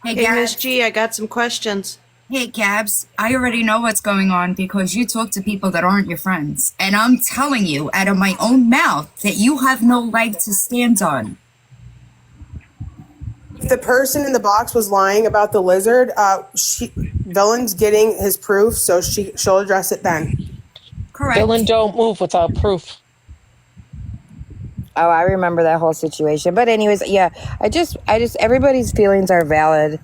B: Hey,
I: Miss G, I got some questions.
B: Hey, Cabs, I already know what's going on because you talk to people that aren't your friends. And I'm telling you out of my own mouth that you have no leg to stand on.
S: the person in the box was lying about the lizard, Villain's getting his proof, so she'll address it then.
B: Correct.
F: Villain don't move without proof.
E: Oh, I remember that whole situation. But anyways, yeah, I just everybody's feelings are valid.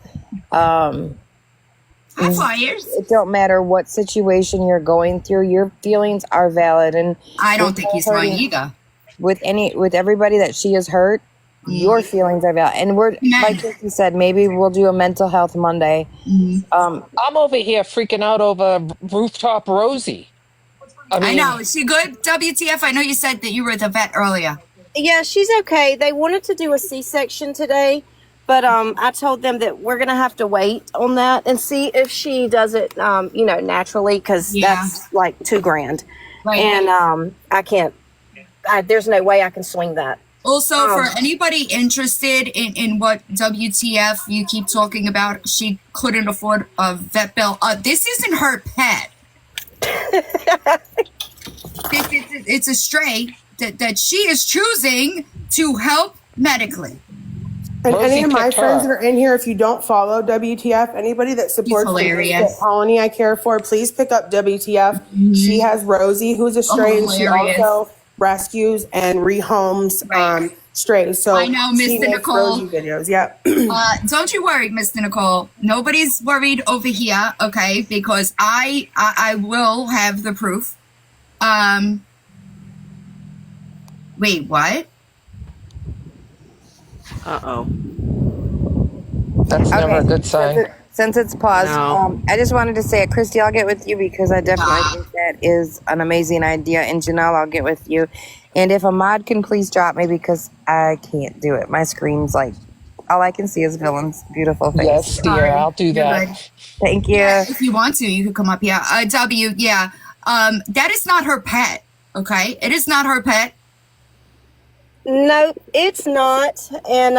E: It don't matter what situation you're going through, your feelings are valid, and
B: I don't think he's wrong either.
E: With everybody that she has hurt, your feelings are valid. And we're like you said, maybe we'll do a mental health Monday.
F: I'm over here freaking out over rooftop Rosie.
B: I know. Is she good? WTF? I know you said that you were at the vet earlier.
G: Yeah, she's okay. They wanted to do a C-section today, but I told them that we're going to have to wait on that and see if she does it, naturally, because that's like $2,000.
B: Right.
G: And I can't, there's no way I can swing that.
B: Also, for anybody interested in what WTF you keep talking about, she couldn't afford a vet bill. This isn't her pet. It's a stray that she is choosing to help medically.
S: And any of my friends that are in here, if you don't follow WTF, anybody that supports the colony I care for, please pick up WTF. She has Rosie, who's a stray, and she also rescues and rehomes strays. So
B: I know, Mr. Nicole.
S: Rosie videos. Yeah.
B: Don't you worry, Mr. Nicole. Nobody's worried over here, okay? Because I will have the proof. Wait, what?
F: Uh-oh. That's never a good sign.
E: Since it's paused, I just wanted to say it. Christy, I'll get with you because I definitely think that is an amazing idea. And Janelle, I'll get with you. And if Ahmad can please drop me because I can't do it. My screen's like, all I can see is Villain's beautiful face.
F: Yes, dear, I'll do that.
E: Thank you.
B: Yeah, if you want to, you could come up. Yeah. W, yeah. That is not her pet, okay? It is not her pet.
G: No, it's not. And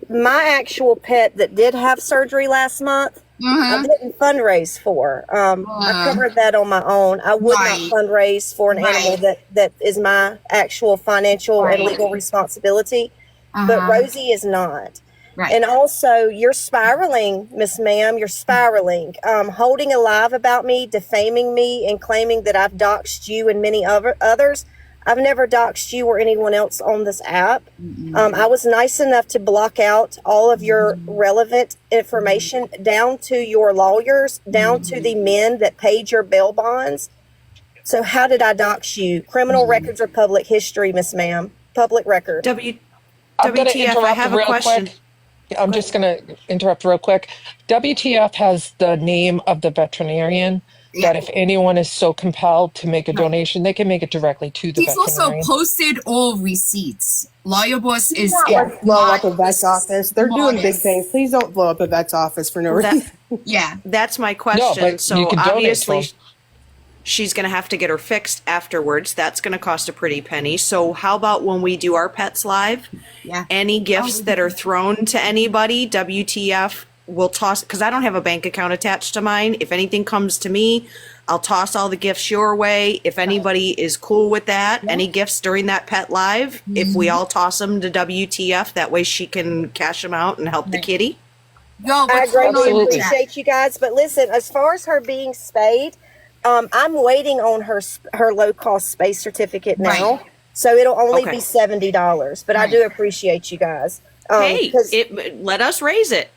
G: my actual pet that did have surgery last month, I didn't fundraise for. I covered that on my own. I would not fundraise for an animal that is my actual financial and legal responsibility. But Rosie is not.
B: Right.
G: And also, you're spiraling, Miss Ma'am. You're spiraling. Holding alive about me, defaming me, and claiming that I've doxed you and many others. I've never doxed you or anyone else on this app. I was nice enough to block out all of your relevant information down to your lawyers, down to the men that paid your bail bonds. So how did I dox you? Criminal records are public history, Miss Ma'am. Public record.
F: I'm going to interrupt
I: I have a
F: real
I: question.
F: quick. I'm just going to interrupt real quick. WTF has the name of the veterinarian that if anyone is so compelled to make a donation, they can make it directly to the
B: He's
F: veterinarian.
B: also posted all receipts. Lawyer Boss is
S: Let's blow up a vet's office. They're doing big things. Please don't blow up a vet's office for no reason.
B: Yeah.
I: That's my question.
F: but you
I: So
F: can donate
I: obviously
F: to 'em.
I: she's going to have to get her fixed afterwards. That's going to cost a pretty penny. So how about when we do our pets live?
B: Yeah.
I: Any gifts that are thrown to anybody, WTF will toss, because I don't have a bank account attached to mine. If anything comes to me, I'll toss all the gifts your way. If anybody is cool with that, any gifts during that pet live, if we all toss them to WTF, that way she can cash them out and help the kitty.
G: I greatly appreciate you guys. But listen, as far as her being spayed, I'm waiting on her low-cost space certificate now. So it'll only be $70. But I do appreciate you guys.
I: Let us raise it.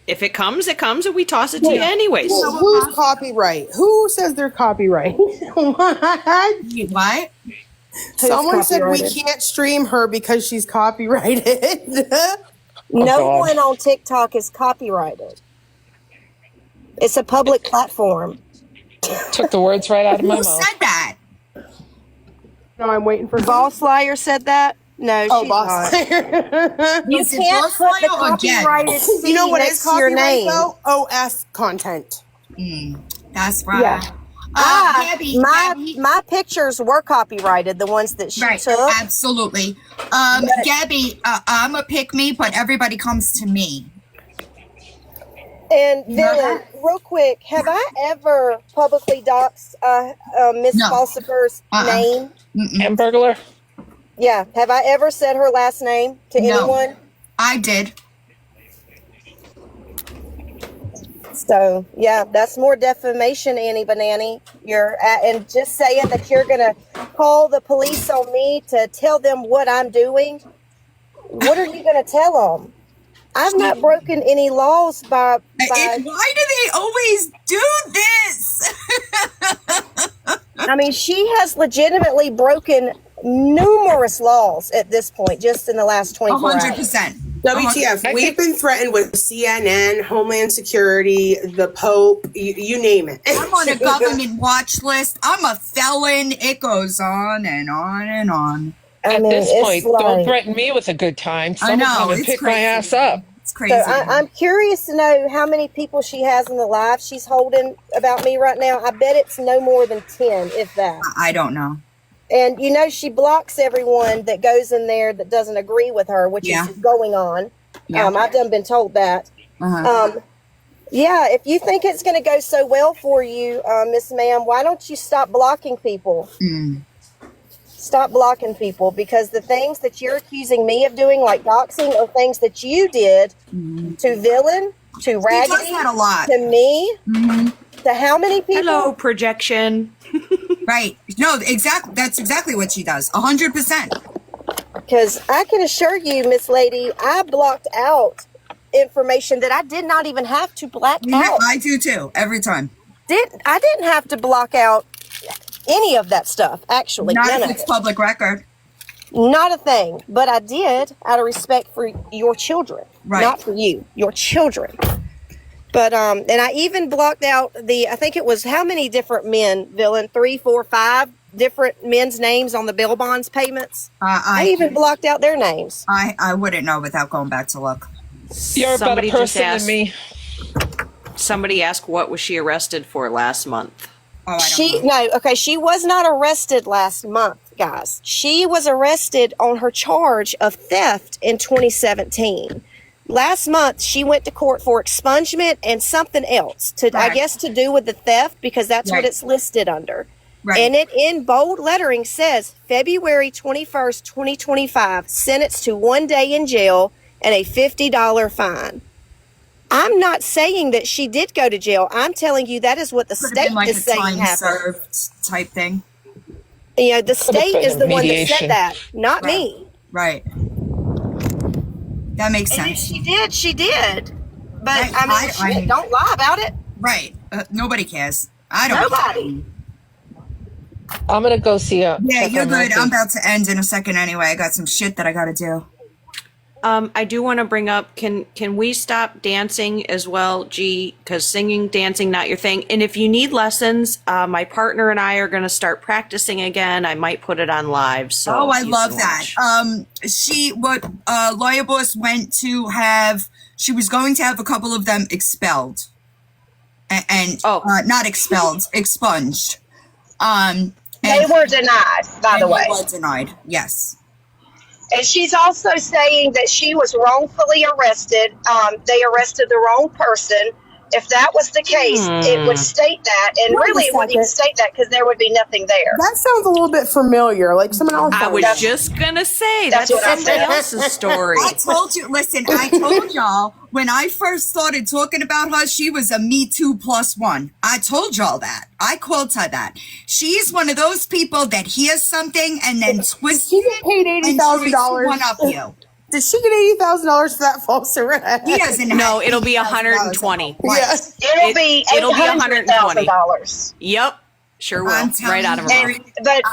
I: If it comes, it comes, and we toss it to you anyways.
S: Who's copyright? Who says they're copyright?
B: What?
S: Someone said we can't stream her because she's copyrighted.
G: No one on TikTok is copyrighted. It's a public platform.
F: Took the words right out of my mouth.
B: Who said that?
S: No, I'm waiting for
G: Boss Liar said that. No, she's
S: Boss
G: not. You
B: Is it
G: can't
B: Boss
G: put the
B: Liar or Jen?
G: copyrighted C
S: You know what is
G: next to your
S: copyright
G: name.
S: though? OS content.
B: That's right.
G: Yeah.
B: Gabby,
G: My pictures were copyrighted, the ones that she took.
B: Absolutely. Gabby, I'm a pick me, but everybody comes to me.
G: And Dylan, real quick, have I ever publicly doxed Miss Falsifer's name?
F: Hamburglar?
G: Yeah. Have I ever said her last name to anyone?
B: I did.
K: So yeah, that's more defamation, Annie Banani. And just saying that you're gonna call the police on me to tell them what I'm doing. What are you gonna tell them? I've not broken any laws by.
B: Why do they always do this?
K: I mean, she has legitimately broken numerous laws at this point, just in the last 24 hours.
B: 100%.
S: WTF, we've been threatened with CNN, Homeland Security, the Pope, you name it.
B: I'm on a government watch list. I'm a felon. It goes on and on and on.
F: At this point, don't threaten me with a good time. Someone's going to pick my ass up.
B: It's crazy.
K: So I'm curious to know how many people she has in the live she's holding about me right now. I bet it's no more than 10, if that.
B: I don't know.
K: And, you know, she blocks everyone that goes in there that doesn't agree with her, which is going on.
B: Yeah.
K: I've done been told that. Yeah, if you think it's going to go so well for you, Miss Ma'am, why don't you stop blocking people? Stop blocking people, because the things that you're accusing me of doing, like doxing, are things that you did to Villain, to Raggedy,
B: that a lot.
K: to me, to how many people?
I: Hello, projection.
B: Right. No, exactly. That's exactly what she does. 100%.
K: Because I can assure you, Miss Lady, I blocked out information that I did not even have to black out.
B: I do too, every time.
K: I didn't have to block out any of that stuff, actually.
B: Not if it's public record.
K: Not a thing. But I did out of respect for your children.
B: Right.
K: Not for you, your children. But, and I even blocked out I think it was how many different men, Villain? 3, 4, 5 different men's names on the bail bonds payments. I even blocked out their names.
B: I wouldn't know without going back to look.
F: You're a better person than me.
I: Somebody asked what was she arrested for last month?
K: She was not arrested last month, guys. She was arrested on her charge of theft in 2017. Last month, she went to court for expungement and something else I guess to do with the theft, because that's what it's listed under. Right. And it in bold lettering says February 21st, 2025, sentenced to 1 day in jail and a $50 fine. I'm not saying that she did go to jail. I'm telling you that is what the state is saying happened.
B: Served type thing.
K: You know, the state is the one that said that, not me.
B: Right. That makes sense.
K: She did. But I mean, don't lie about it.
B: Right. Nobody cares. I don't.
K: Nobody.
F: I'm going to go see her.
B: Yeah, you're good. I'm about to end in a second anyway. I got some shit that I got to do.
I: I do want to bring up, can we stop dancing as well, G? Because singing, dancing, not your thing. And if you need lessons, my partner and I are going to start practicing again. I might put it on live. So
B: I love that. Lawyer Boss went to have, she was going to have a couple of them expelled. Not expelled, expunged.
K: They were denied, by the way.
B: They were denied, yes.
K: And she's also saying that she was wrongfully arrested. They arrested the wrong person. If that was the case, it would state that. And really, it wouldn't even state that, because there would be nothing there.
S: That sounds a little bit familiar. Like someone else.
I: I was just going to say, that's somebody else's story.
B: I told you, listen, I told y'all, when I first started talking about her, she was a Me Too +1. I told y'all that. I called her that. She's one of those people that hears something and then twists
S: it. She get paid $80,000.
B: One up you.
S: Did she get $80,000 for that false arrest?
B: He doesn't.
I: No, it'll be 120.
K: Yes, it'll be $120.
I: Yep, sure will. Right out of her mouth.
K: But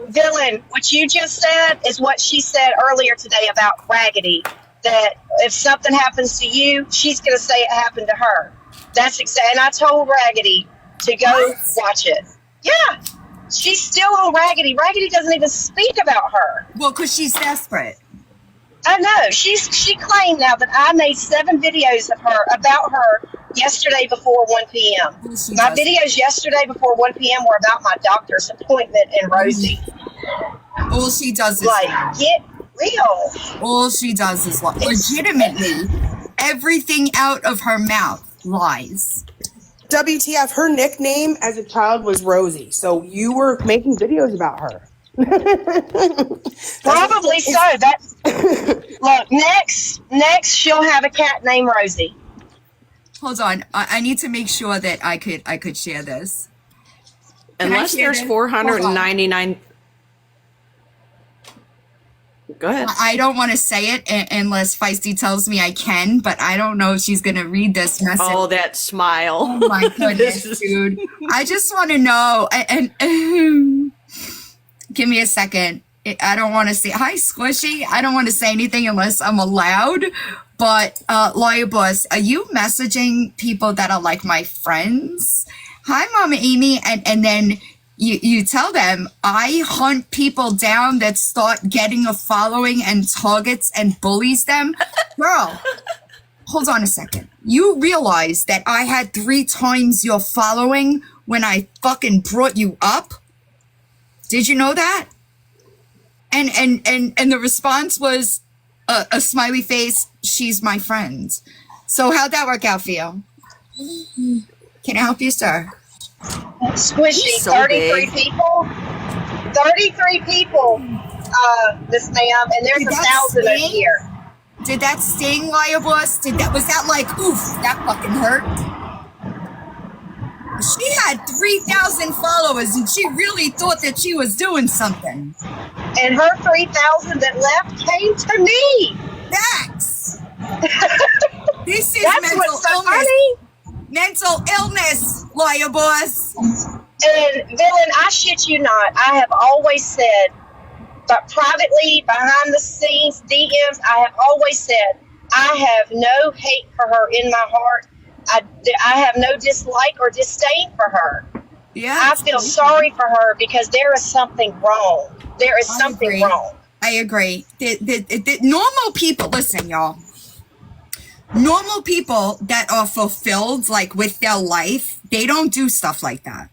K: Villain, what you just said is what she said earlier today about Raggedy. That if something happens to you, she's going to say it happened to her. That's exactly. And I told Raggedy to go watch it. Yeah, she's still on Raggedy. Raggedy doesn't even speak about her.
B: Well, because she's desperate.
K: I know. She claimed now that I made 7 videos of her about her yesterday before 1 p.m. My videos yesterday before 1 p.m. were about my doctor's appointment and Rosie.
B: All she does is
K: get real.
B: All she does is legitimately everything out of her mouth lies.
S: WTF, her nickname as a child was Rosie. So you were making videos about her.
K: Probably so. Look, next she'll have a cat named Rosie.
B: Hold on. I need to make sure that I could share this.
I: Unless there's 499. Go ahead.
B: I don't want to say it unless Feisty tells me I can, but I don't know if she's going to read this message.
I: Oh, that smile.
B: Oh my goodness, dude. I just want to know. And give me a second. I don't want to say, hi, Squishy. I don't want to say anything unless I'm allowed. But, Lawyer Boss, are you messaging people that are like my friends? Hi, Mama Amy. And then you tell them, I hunt people down that start getting a following and targets and bullies them. Girl, hold on a second. You realize that I had 3 times your following when I fucking brought you up? Did you know that? And the response was a smiley face. She's my friend. So how'd that work out for you? Can I help you, sir?
K: Squishy,
B: So
K: 33
B: big.
K: people. 33 people, Miss Ma'am, and there's
B: Did
K: 1,000
B: that
K: over
B: sting?
K: here.
B: Did that sting, Liar Boss? Was that like, oof, that fucking hurt? She had 3,000 followers and she really thought that she was doing something.
K: And her 3,000 that left came to me.
B: Facts. This is
K: That's
B: mental
K: what's so
B: illness.
K: funny.
B: Mental illness, Lawyer Boss.
K: And Villain, I shit you not, I have always said, but privately, behind the scenes, DMs, I have always said, I have no hate for her in my heart. I have no dislike or disdain for her.
B: Yeah,
K: I feel sorry for her because there is something wrong. There is something wrong.
B: I agree. The normal people, listen, y'all. Normal people that are fulfilled, like with their life, they don't do stuff like that.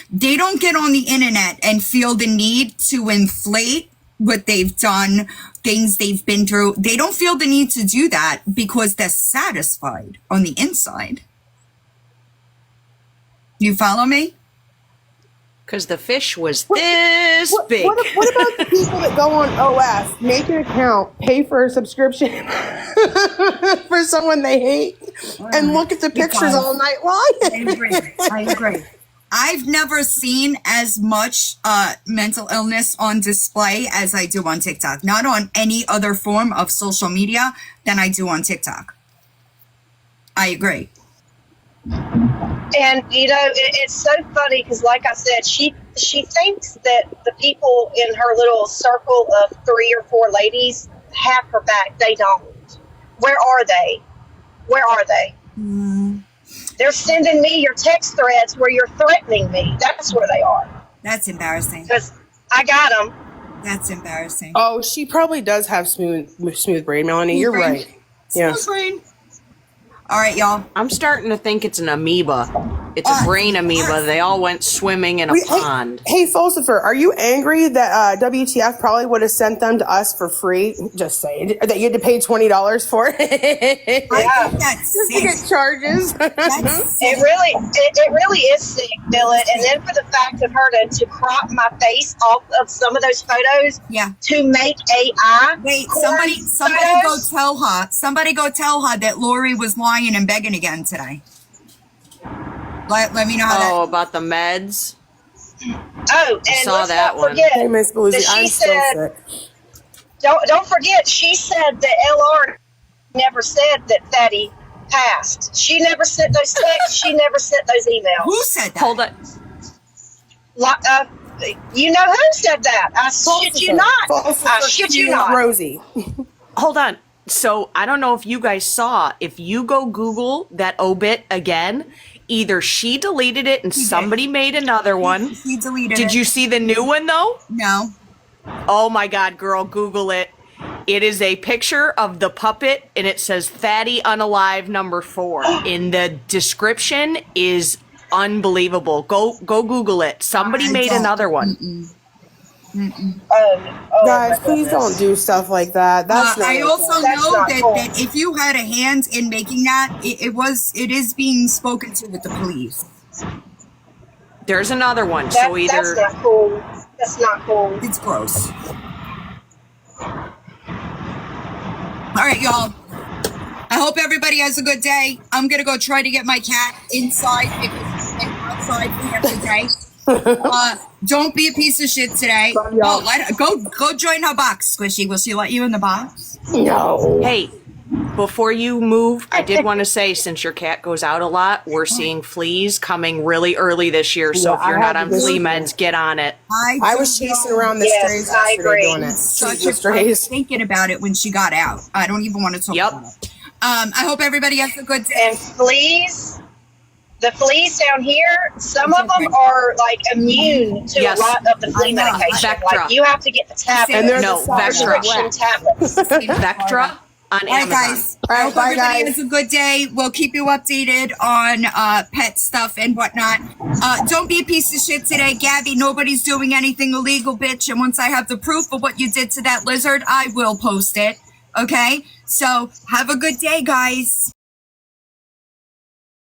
B: They don't get on the internet and feel the need to inflate what they've done, things they've been through. They don't feel the need to do that because they're satisfied on the inside. You follow me?
I: Because the fish was this big.
S: What about the people that go on OF, make an account, pay for a subscription for someone they hate, and look at the pictures all night long?
B: I agree. I've never seen as much mental illness on display as I do on TikTok. Not on any other form of social media than I do on TikTok. I agree.
K: And you know, it's so funny because, like I said, she thinks that the people in her little circle of 3 or 4 ladies have her back. They don't. Where are they? Where are they? They're sending me your text threads where you're threatening me. That's where they are.
B: That's embarrassing.
K: Because I got them.
B: That's embarrassing.
S: Oh, she probably does have smooth brain, Melanie. You're right. Yeah.
B: Smooth brain. All right, y'all.
I: I'm starting to think it's an amoeba. It's a brain amoeba. They all went swimming in a pond.
S: Hey, Falsifer, are you angry that WTF probably would have sent them to us for free? Just saying. That you had to pay $20 for it?
K: I think
B: that's
S: just to get charges.
K: It really is sick, Dylan. And then for the fact of her to crop my face off of some of those photos, to make AI.
B: Wait, somebody go tell her. Somebody go tell her that Lori was lying and begging again today. Let me know how that.
I: Oh, about the meds.
K: Oh, and
I: saw
K: let's
I: that
K: not
I: one.
K: forget
S: Hey, Miss Bluesy,
K: that she
S: I'm so
K: said.
S: sick.
K: Don't forget, she said that LR never said that Fatty passed. She never sent those texts. She never sent those emails.
B: Who said that?
I: Hold on.
K: You know who said that? I shit you not. I shit you not.
S: Rosie.
I: Hold on. So I don't know if you guys saw, if you go Google that obit again, either she deleted it and somebody made another one.
B: He deleted
I: Did
B: it.
I: you see the new one though?
B: No.
I: Oh my God, girl, Google it. It is a picture of the puppet and it says Fatty Unalive number 4. In the description is unbelievable. Go Google it. Somebody made another one.
S: Guys, please don't do stuff like that. That's not
B: I also
S: okay.
B: know that if you had a hand in making that, it is being spoken to with the police.
I: There's another one.
K: That's
I: either
K: not cool. That's not cool.
B: It's gross. All right, y'all. I hope everybody has a good day. I'm going to go try to get my cat inside because she's been outside for half the day. Don't be a piece of shit today. Oh, go join her box, Squishy. Will she let you in the box?
I: No. Hey, before you move, I did want to say, since your cat goes out a lot, we're seeing fleas coming really early this year. So if you're not on flea meds, get on it.
S: I was chasing around the strays yesterday doing it.
B: I was thinking about it when she got out. I don't even want to talk about it. I hope everybody has a good day.
K: And fleas, the fleas down here, some of them are like immune to a lot of the flea medication. Like you have to get the tablets.
I: And there's
K: prescription tablets.
I: Vectra on Amazon.
B: Guys. I hope everybody has a good day. We'll keep you updated on pet stuff and whatnot. Don't be a piece of shit today, Gabby. Nobody's doing anything illegal, bitch. And once I have the proof of what you did to that lizard, I will post it. Okay? So have a good day, guys.